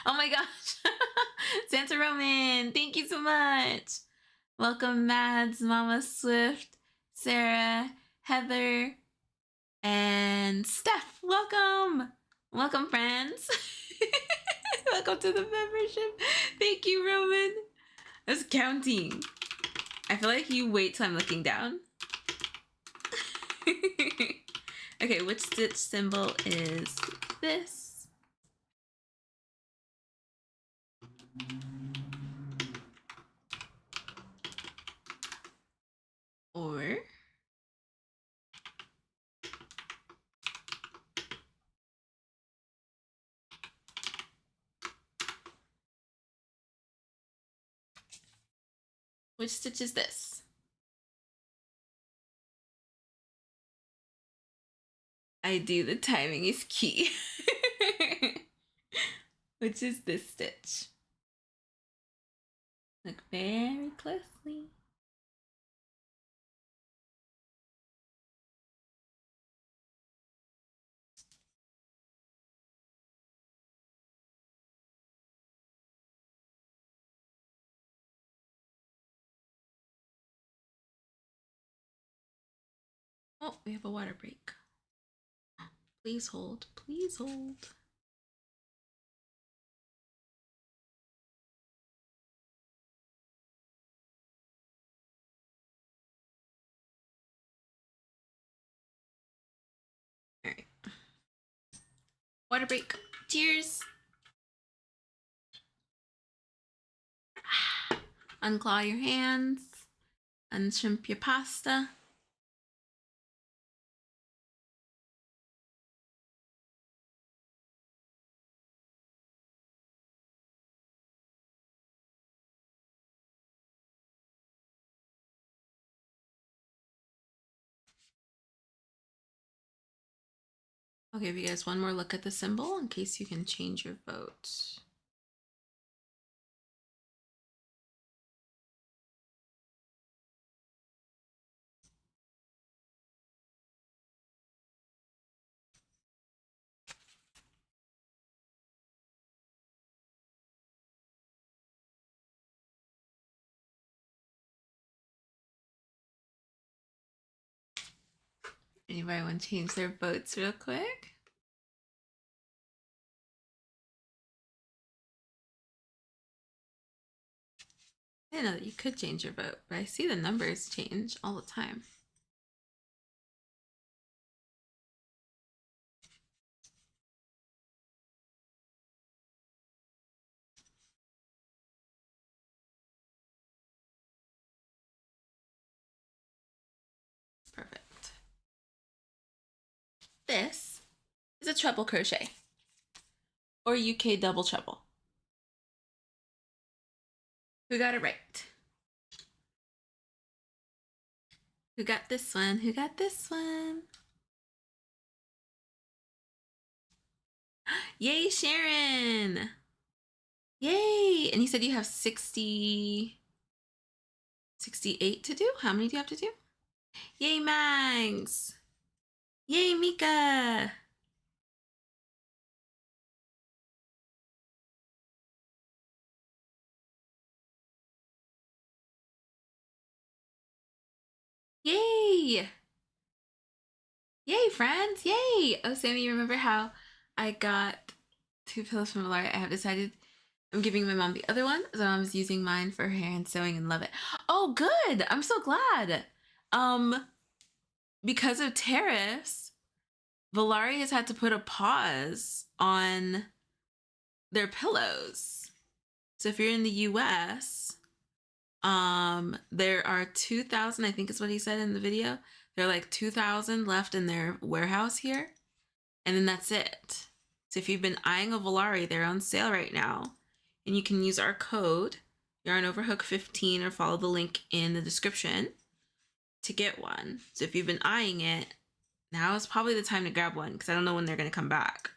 Oh my gosh. Santa Roman, thank you so much. Welcome, Mads, Mama Swift, Sarah, Heather, and Steph. Welcome. Welcome, friends. Welcome to the membership. Thank you, Roman. I was counting. I feel like you wait till I'm looking down. Okay, which stitch symbol is this? Or which stitch is this? I do, the timing is key. Which is this stitch? Look very closely. Oh, we have a water break. Please hold, please hold. All right. Water break. Cheers. Unclaw your hands. Unshrimp your pasta. I'll give you guys one more look at the symbol in case you can change your vote. Anybody want to change their votes real quick? I didn't know that you could change your vote, but I see the numbers change all the time. Perfect. This is a treble crochet or UK double treble. Who got it right? Who got this one? Who got this one? Yay, Sharon! Yay! And you said you have 68 to do? How many do you have to do? Yay, Mags! Yay, Mika! Yay! Yay, friends! Yay! Oh, Sammy, you remember how I got 2 pillows from Valara? I have decided I'm giving my mom the other one. So mom's using mine for her hand sewing and love it. Oh, good! I'm so glad. Because of tariffs, Valari has had to put a pause on their pillows. So if you're in the US, There are 2,000, I think is what he said in the video. There are like 2,000 left in their warehouse here. And then that's it. So if you've been eyeing a Volare, they're on sale right now. And you can use our code, YarnOverhook15, or follow the link in the description to get one. So if you've been eyeing it, now is probably the time to grab one because I don't know when they're going to come back.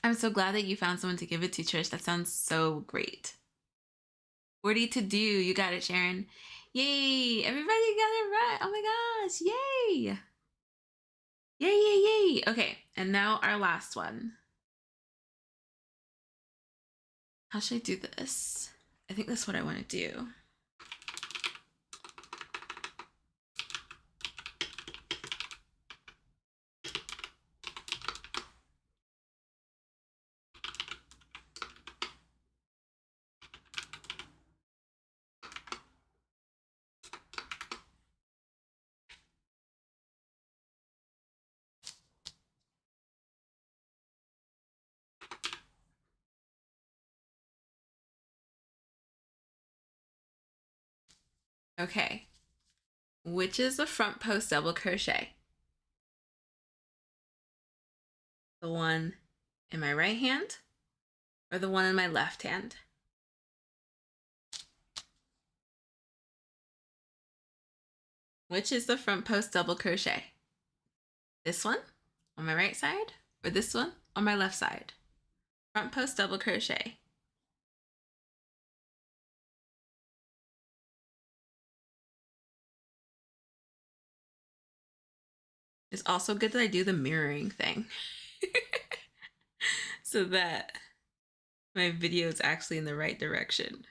I'm so glad that you found someone to give it to, Trish. That sounds so great. 40 to do. You got it, Sharon. Yay! Everybody got it right. Oh my gosh. Yay! Yay, yay, yay. Okay, and now our last one. How should I do this? I think that's what I want to do. Okay, which is the front post double crochet? The one in my right hand or the one in my left hand? Which is the front post double crochet? This one on my right side or this one on my left side? Front post double crochet. It's also good that I do the mirroring thing so that my video is actually in the right direction.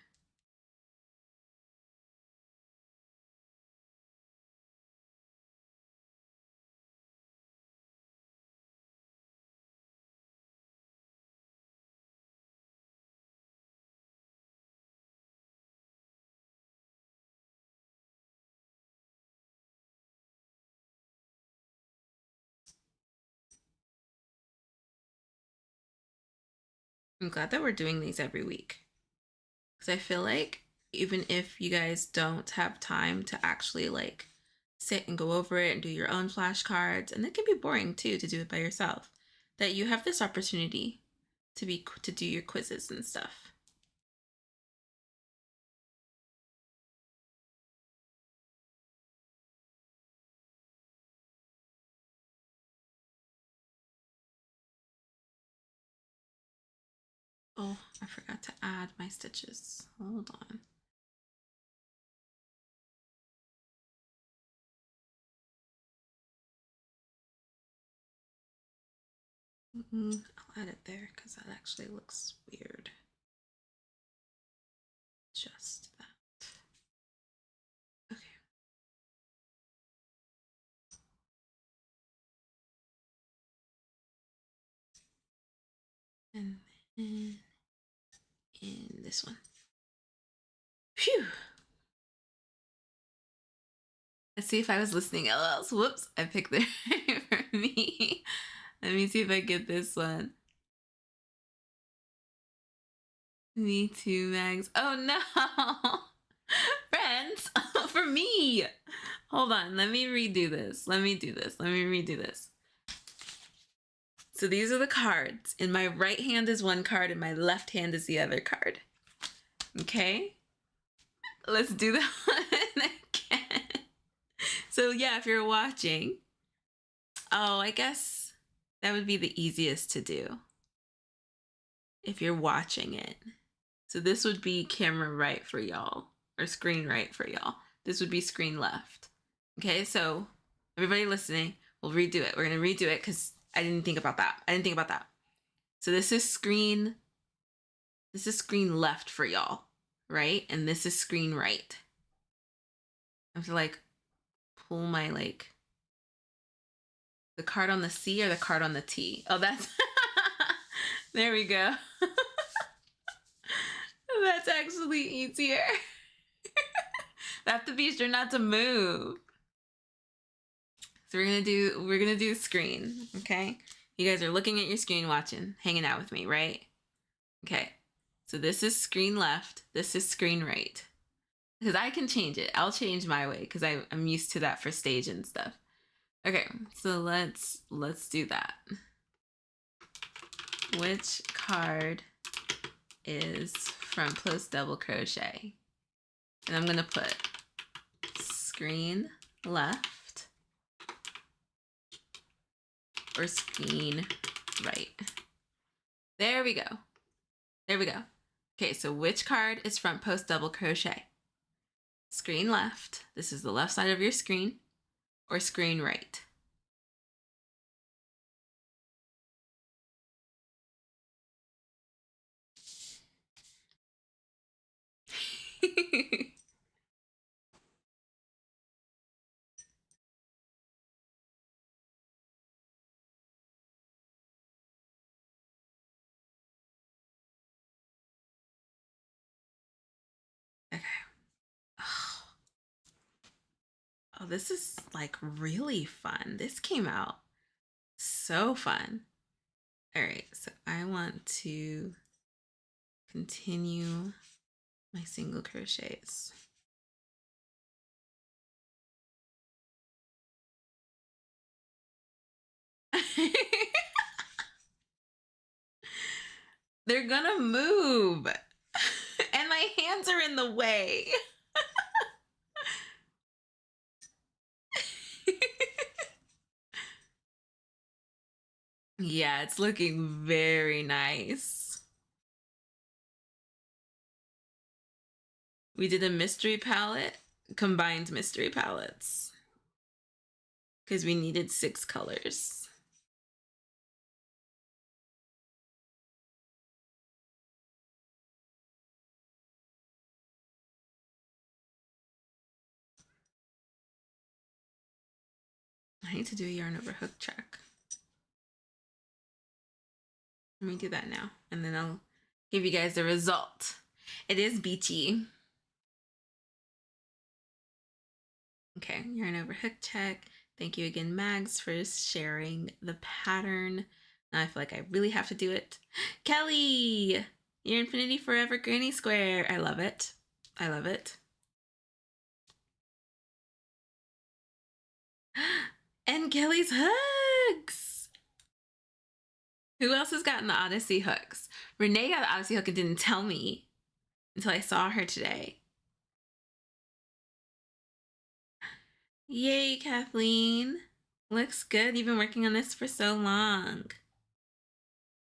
I'm glad that we're doing these every week because I feel like even if you guys don't have time to actually like sit and go over it and do your own flashcards, and it can be boring too to do it by yourself, that you have this opportunity to do your quizzes and stuff. Oh, I forgot to add my stitches. Hold on. I'll add it there because that actually looks weird. Just that. Okay. And then in this one. Phew. Let's see if I was listening else. Whoops, I picked the right for me. Let me see if I get this one. Me too, Mags. Oh no! Friends, for me! Hold on, let me redo this. Let me redo this. So these are the cards. In my right hand is one card, and my left hand is the other card. Okay? Let's do that one again. So yeah, if you're watching, oh, I guess that would be the easiest to do if you're watching it. So this would be camera right for y'all, or screen right for y'all. This would be screen left. Okay, so everybody listening, we'll redo it. We're gonna redo it because I didn't think about that. So this is screen left for y'all, right? And this is screen right. I have to like pull my like the card on the C or the card on the T. Oh, that's there we go. That's actually easier. I have to be sure not to move. So we're gonna do screen, okay? You guys are looking at your screen, watching, hanging out with me, right? Okay. So this is screen left. This is screen right. because I can change it. I'll change my way because I'm used to that for stage and stuff. Okay, so let's do that. Which card is front post double crochet? And I'm gonna put screen left or screen right. There we go. There we go. Okay, so which card is front post double crochet? Screen left, this is the left side of your screen, or screen right? Okay. Oh, this is like really fun. This came out so fun. All right, so I want to continue my single crochets. They're gonna move and my hands are in the way. Yeah, it's looking very nice. We did a mystery palette, combined mystery palettes, because we needed 6 colors. I need to do a yarn over hook check. Let me do that now, and then I'll give you guys the result. It is beachy. Okay, yarn over hook check. Thank you again, Mags, for sharing the pattern. Now I feel like I really have to do it. Kelly, your Infinity Forever Granny Square. I love it. I love it. And Kelly's hooks. Who else has gotten the Odyssey hooks? Renee got the Odyssey hook and didn't tell me until I saw her today. Yay, Kathleen. Looks good. You've been working on this for so long.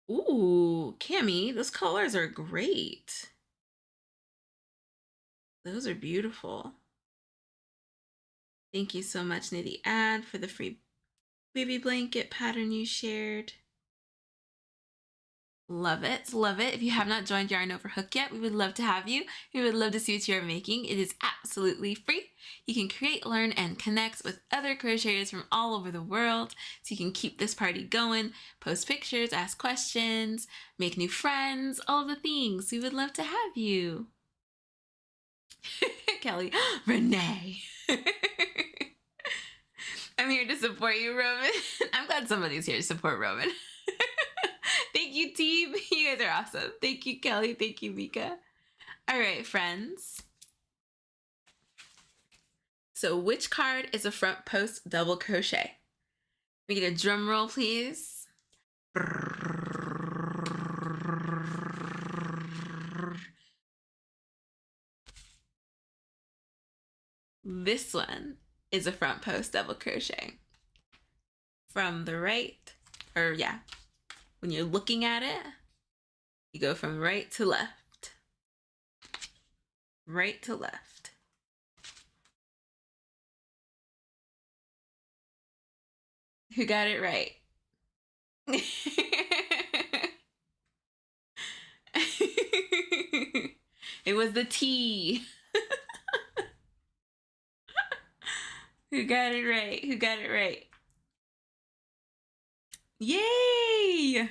Ooh, Cami, those colors are great. Those are beautiful. Thank you so much, Nitty Ad, for the free baby blanket pattern you shared. Love it, love it. If you have not joined Yarn Over Hook yet, we would love to have you. We would love to see what you're making. It is absolutely free. You can create, learn, and connect with other crocheters from all over the world. So you can keep this party going, post pictures, ask questions, make new friends, all the things. We would love to have you. Kelly, Renee. I'm here to support you, Roman. I'm glad somebody's here to support Roman. Thank you, team. You guys are awesome. Thank you, Kelly. Thank you, Mika. All right, friends. So which card is a front post double crochet? We get a drum roll, please. This one is a front post double crochet. From the right, or yeah, when you're looking at it, you go from right to left. Right to left. Who got it right? It was the T. Who got it right? Who got it right? Yay!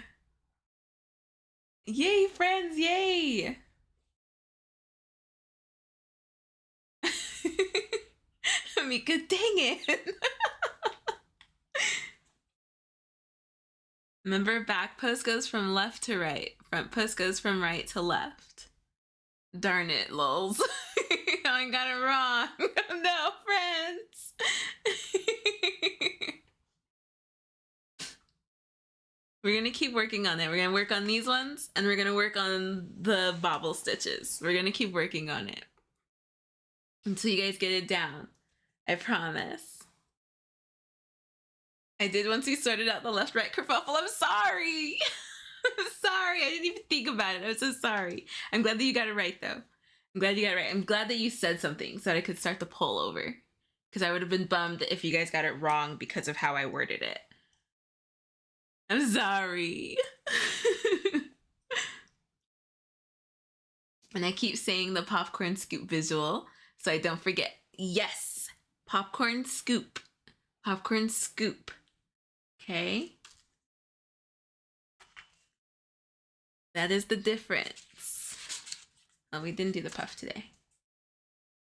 Yay, friends, yay! Mika, dang it! Remember, back post goes from left to right. Front post goes from right to left. Darn it, lols. I got it wrong. No, friends. We're going to keep working on it. We're going to work on these ones, and we're going to work on the bobble stitches. We're going to keep working on it until you guys get it down. I promise. I did once we sorted out the left-right kerfuffle. I'm sorry. I'm sorry. I didn't even think about it. I'm so sorry. I'm glad that you got it right, though. I'm glad you got it right. I'm glad that you said something so that I could start the poll over. Because I would have been bummed if you guys got it wrong because of how I worded it. I'm sorry. And I keep saying the popcorn scoop visual so I don't forget. Yes, popcorn scoop. Popcorn scoop. Okay. That is the difference. Oh, we didn't do the puff today.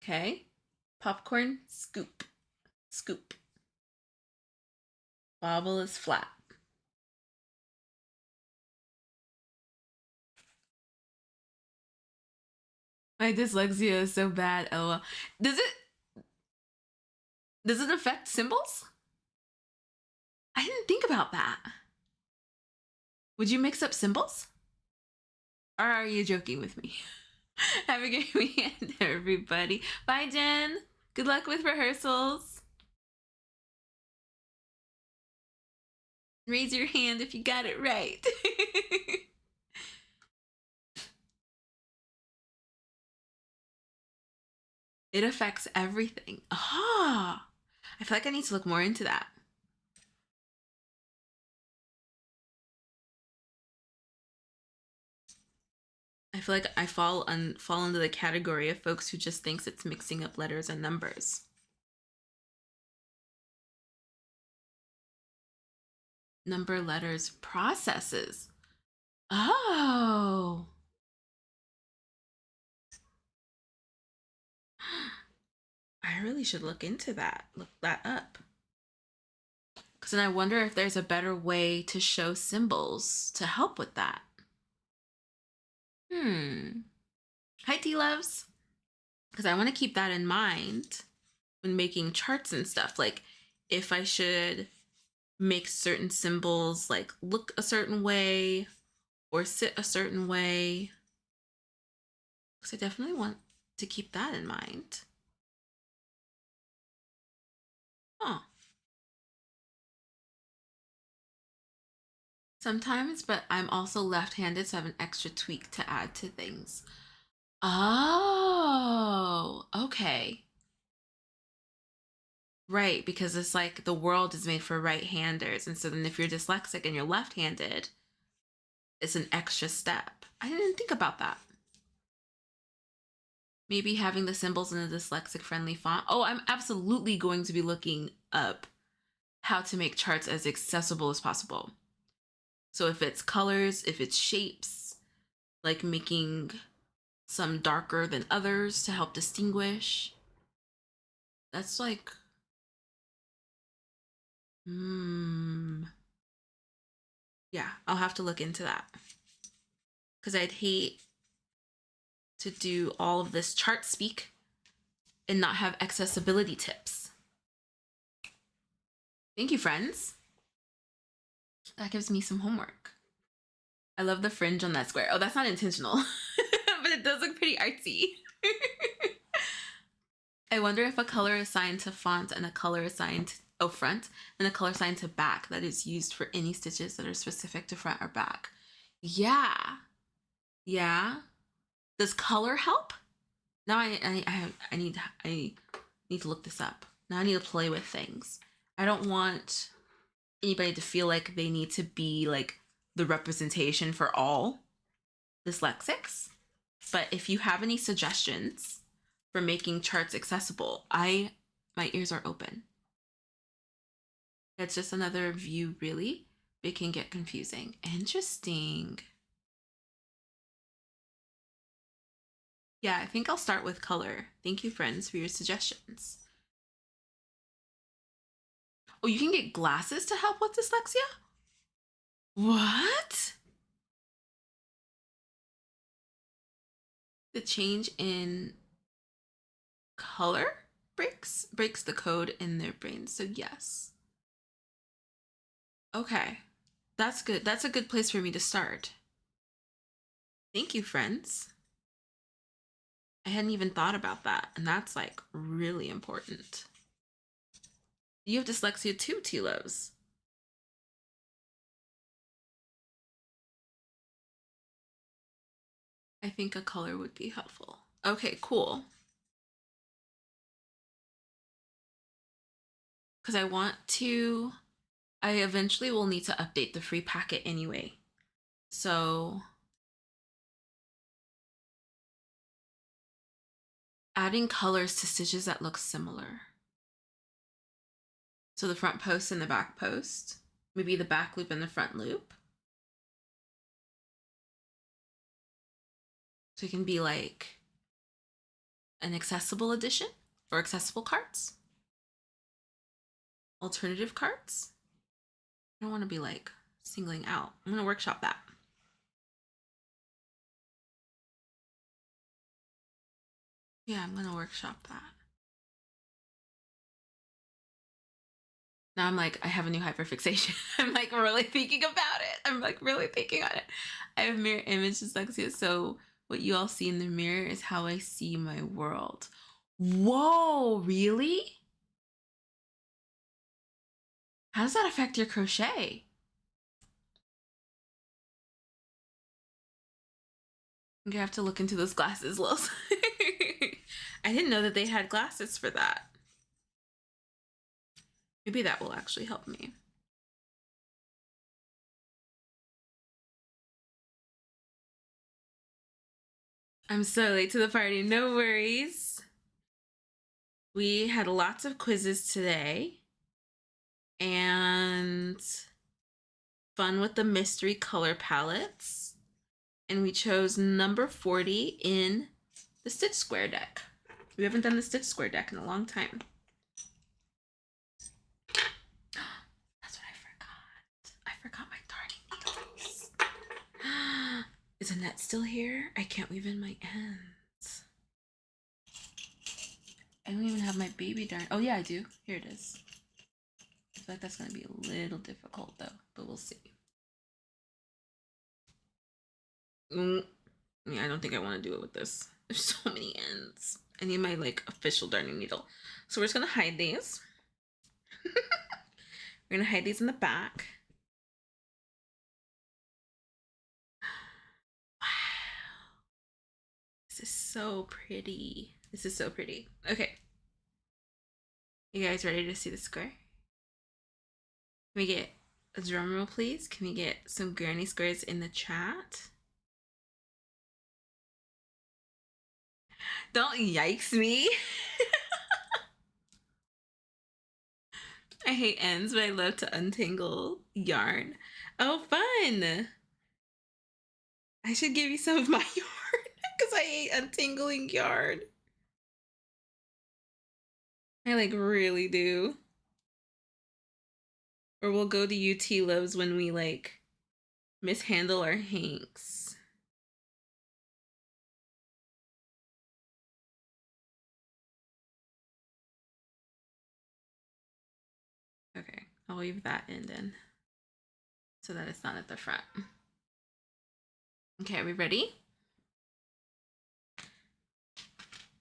Okay. Popcorn scoop. Scoop. Bobble is flat. My dyslexia is so bad. Oh, does it affect symbols? I didn't think about that. Would you mix up symbols? Or are you joking with me? Have a great weekend, everybody. Bye, Jen. Good luck with rehearsals. Raise your hand if you got it right. It affects everything. Ah, I feel like I need to look more into that. I feel like I fall into the category of folks who just thinks it's mixing up letters and numbers. Number, letters, processes. Oh. I really should look into that. Look that up. Because then I wonder if there's a better way to show symbols to help with that. Hi, T-Loves. Because I want to keep that in mind when making charts and stuff. Like, if I should make certain symbols, like, look a certain way or sit a certain way. Because I definitely want to keep that in mind. Huh. Sometimes, but I'm also left-handed, so I have an extra tweak to add to things. Oh, okay. Right, because it's like the world is made for right-handers, and so then if you're dyslexic and you're left-handed, it's an extra step. I didn't think about that. Maybe having the symbols in a dyslexic-friendly font. Oh, I'm absolutely going to be looking up how to make charts as accessible as possible. So if it's colors, if it's shapes, like making some darker than others to help distinguish. That's like, yeah, I'll have to look into that. Because I'd hate to do all of this chart speak and not have accessibility tips. Thank you, friends. That gives me some homework. I love the fringe on that square. Oh, that's not intentional, but it does look pretty artsy. I wonder if a color assigned to front and a color assigned to back that is used for any stitches that are specific to front or back. Yeah. Yeah. Does color help? Now I need to look this up. Now I need to play with things. I don't want anybody to feel like they need to be like the representation for all dyslexics. But if you have any suggestions for making charts accessible, my ears are open. It's just another view, really. It can get confusing. Interesting. Yeah, I think I'll start with color. Thank you, friends, for your suggestions. Oh, you can get glasses to help with dyslexia? What? The change in color breaks the code in their brains. So yes. Okay. That's good. That's a good place for me to start. Thank you, friends. I hadn't even thought about that, and that's like really important. You have dyslexia too, T-Loves. I think a color would be helpful. Okay, cool. Because I eventually will need to update the free packet anyway. So adding colors to stitches that look similar. So the front post and the back post, maybe the back loop and the front loop. So it can be like an accessible edition or accessible cards. Alternative cards. I don't want to be like singling out. I'm going to workshop that. Yeah, I'm going to workshop that. Now I'm like, I have a new hyperfixation. I'm like really thinking about it. I'm like really thinking on it. I have mirror image dyslexia, so what you all see in the mirror is how I see my world. Whoa, really? How does that affect your crochet? I'm gonna have to look into those glasses, Lils. I didn't know that they had glasses for that. Maybe that will actually help me. I'm so late to the party. No worries. We had lots of quizzes today and fun with the mystery color palettes. And we chose number 40 in the Stitch Square deck. We haven't done the Stitch Square deck in a long time. That's what I forgot. I forgot my darning needles. Is Annette still here? I can't weave in my ends. I don't even have my baby darn. Oh yeah, I do. Here it is. I feel like that's gonna be a little difficult though, but we'll see. Yeah, I don't think I want to do it with this. There's so many ends. I need my like official darning needle. So we're just gonna hide these. We're gonna hide these in the back. Wow. This is so pretty. This is so pretty. Okay. You guys ready to see the square? Can we get a drum roll, please? Can we get some granny squares in the chat? Don't yikes me. I hate ends, but I love to untangle yarn. Oh, fun. I should give you some of my yarn because I hate untangling yarn. I like really do. Or we'll go to UT Loves when we like mishandle our hanks. Okay, I'll weave that in then so that it's not at the front. Okay, are we ready?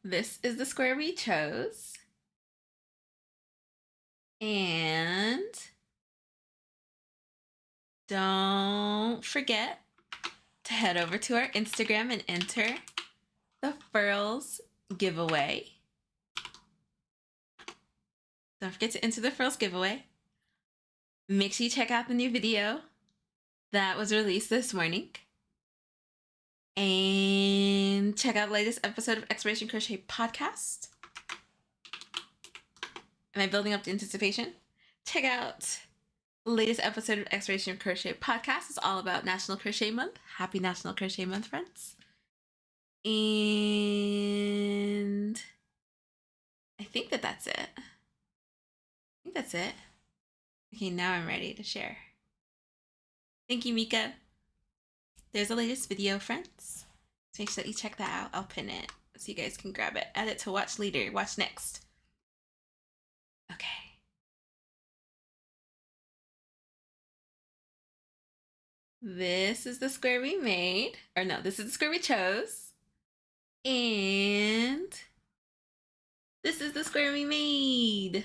This is the square we chose. And don't forget to head over to our Instagram and enter the Furls giveaway. Don't forget to enter the Furls giveaway. Make sure you check out the new video that was released this morning. And check out the latest episode of Exploration Crochet Podcast. Am I building up to anticipation? Check out the latest episode of Exploration Crochet Podcast. It's all about National Crochet Month. Happy National Crochet Month, friends. And I think that's it. Okay, now I'm ready to share. Thank you, Mika. There's the latest video, friends. So make sure that you check that out. I'll pin it so you guys can grab it. Add it to watch later. Watch next. Okay. This is the square we made. Or no, this is the square we chose. And this is the square we made.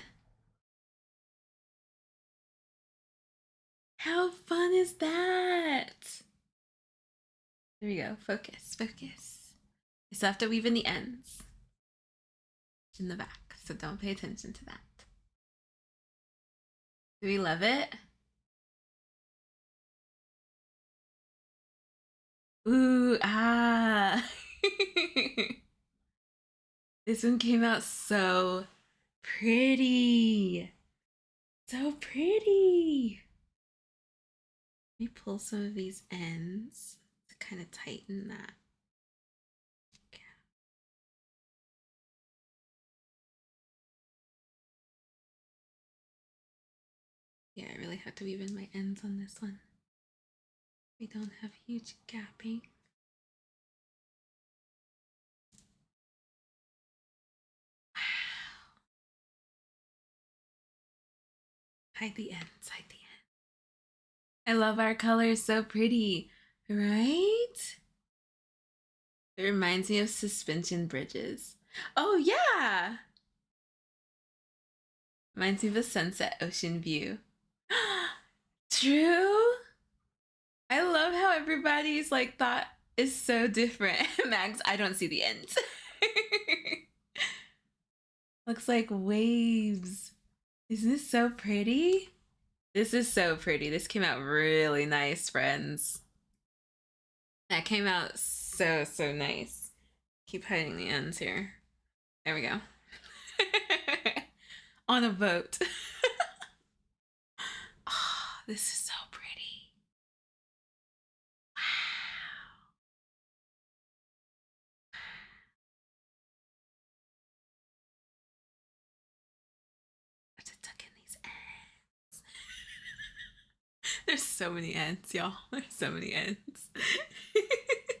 How fun is that? There we go. Focus, focus. You still have to weave in the ends in the back, so don't pay attention to that. Do we love it? Ooh, ah. This one came out so pretty. So pretty. Let me pull some of these ends to kind of tighten that. Yeah, I really have to weave in my ends on this one. We don't have huge gapping. Wow. Hide the ends, hide the ends. I love our colors, so pretty, right? It reminds me of suspension bridges. Oh yeah! Reminds me of a sunset ocean view. True? I love how everybody's like thought is so different. Max, I don't see the ends. Looks like waves. Isn't this so pretty? This is so pretty. This came out really nice, friends. That came out so, so nice. Keep hiding the ends here. There we go. On a boat. Oh, this is so pretty. Wow. I have to tuck in these ends. There's so many ends, y'all. There's so many ends.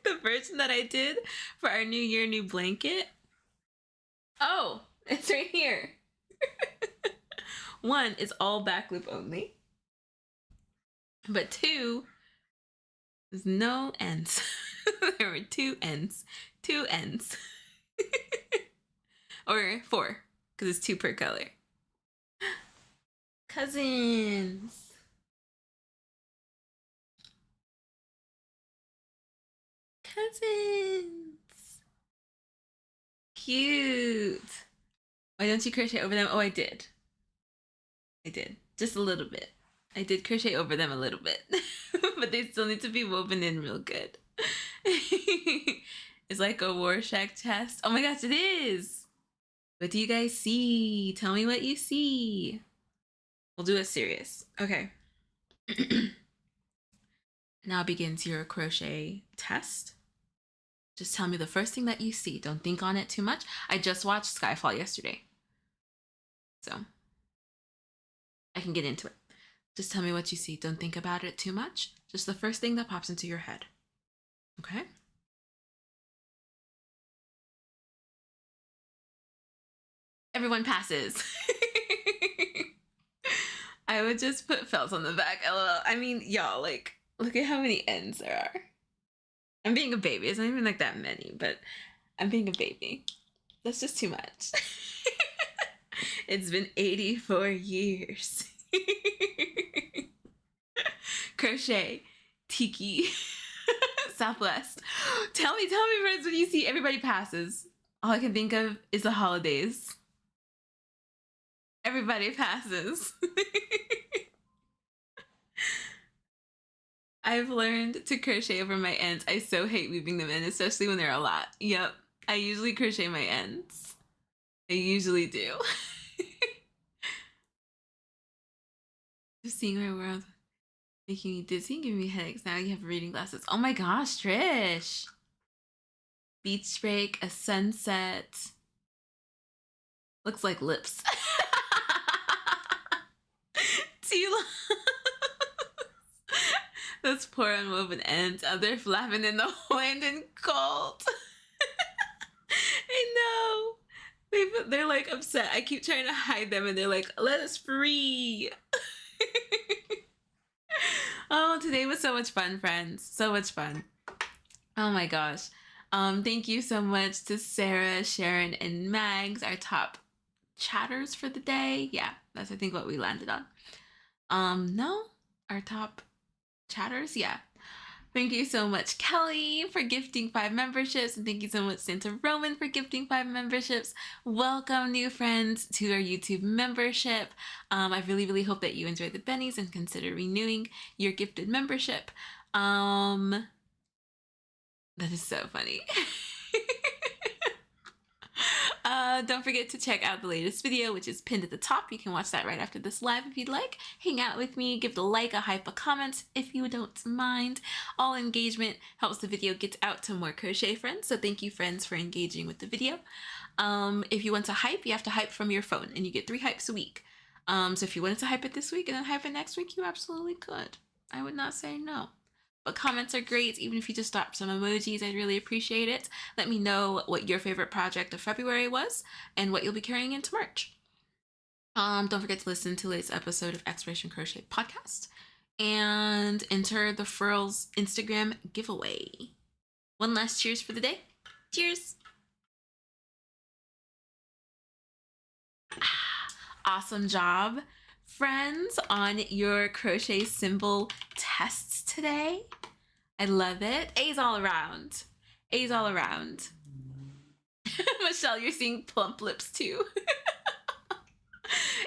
The version that I did for our New Year, New Blanket. Oh, it's right here. One is all back loop only. But two, there's no ends. There were two ends. Two ends. Or four, because it's two per color. Cousins. Cousins. Cute. Why don't you crochet over them? Oh, I did. I did. Just a little bit. I did crochet over them a little bit. But they still need to be woven in real good. It's like a Rorschach test. Oh my gosh, it is. What do you guys see? Tell me what you see. We'll do it serious. Okay. Now begins your crochet test. Just tell me the first thing that you see. Don't think on it too much. I just watched Skyfall yesterday, so I can get into it. Just tell me what you see. Don't think about it too much. Just the first thing that pops into your head. Okay? Everyone passes. I would just put felt on the back. LOL. I mean, y'all, like, look at how many ends there are. I'm being a baby. It's not even like that many, but I'm being a baby. That's just too much. It's been 84 years. Crochet, Tiki, Southwest. Tell me, friends, what do you see? Everybody passes. All I can think of is the holidays. Everybody passes. I've learned to crochet over my ends. I so hate weaving them in, especially when they're a lot. Yep, I usually crochet my ends. I usually do. Just seeing my world making me dizzy, giving me headaches. Now you have reading glasses. Oh my gosh, Trish. Beach break, a sunset. Looks like lips. Tila. Those poor unwoven ends. They're flapping in the wind and cold. They're like upset. I keep trying to hide them and they're like, let us free. Oh, today was so much fun, friends. So much fun. Oh my gosh. Thank you so much to Sarah, Sharon, and Mags, our top chatters for the day. Yeah, that's I think what we landed on. No, our top chatters. Yeah. Thank you so much, Kelly, for gifting 5 memberships, and thank you so much, Santa Roman, for gifting 5 memberships. Welcome, new friends, to our YouTube membership. I really, really hope that you enjoy the bennies and consider renewing your gifted membership. That is so funny. Don't forget to check out the latest video, which is pinned at the top. You can watch that right after this live if you'd like. Hang out with me, give it a like, a hype, a comment if you don't mind. All engagement helps the video get out to more crochet friends, so thank you, friends, for engaging with the video. If you want to hype, you have to hype from your phone, and you get 3 hypes a week. So if you wanted to hype it this week and then hype it next week, you absolutely could. I would not say no. But comments are great. Even if you just drop some emojis, I'd really appreciate it. Let me know what your favorite project of February was and what you'll be carrying into March. Don't forget to listen to the latest episode of Exploration Crochet Podcast and enter the Furls Instagram giveaway. One last cheers for the day. Cheers. Awesome job, friends, on your crochet symbol tests today. I love it. A's all around. A's all around. Michelle, you're seeing plump lips too.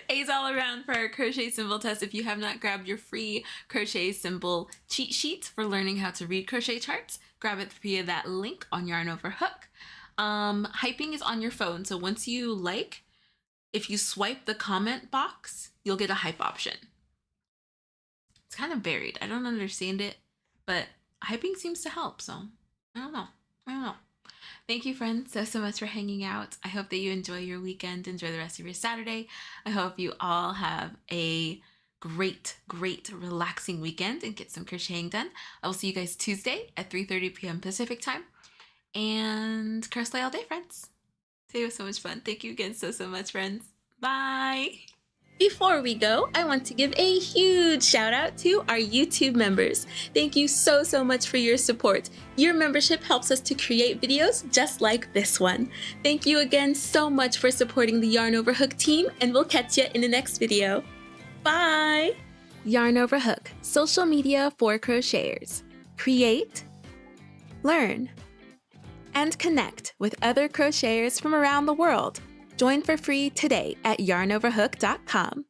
A's all around for our crochet symbol test. If you have not grabbed your free crochet symbol cheat sheet for learning how to read crochet charts, grab it via that link on Yarn Over Hook. Hyping is on your phone, so once you like, if you swipe the comment box, you'll get a hype option. It's kind of buried. I don't understand it, but hyping seems to help, so I don't know. Thank you, friends, so much for hanging out. I hope that you enjoy your weekend, enjoy the rest of your Saturday. I hope you all have a great, relaxing weekend and get some crocheting done. I will see you guys Tuesday at 3:30 p.m. Pacific time. And crochet all day, friends. Today was so much fun. Thank you again so much, friends. Bye. Before we go, I want to give a huge shout out to our YouTube members. Thank you so much for your support. Your membership helps us to create videos just like this one. Thank you again so much for supporting the Yarn Over Hook team, and we'll catch you in the next video. Bye! Yarn Over Hook, social media for crocheters. Create, learn, and connect with other crocheters from around the world. Join for free today at yarnoverhook.com.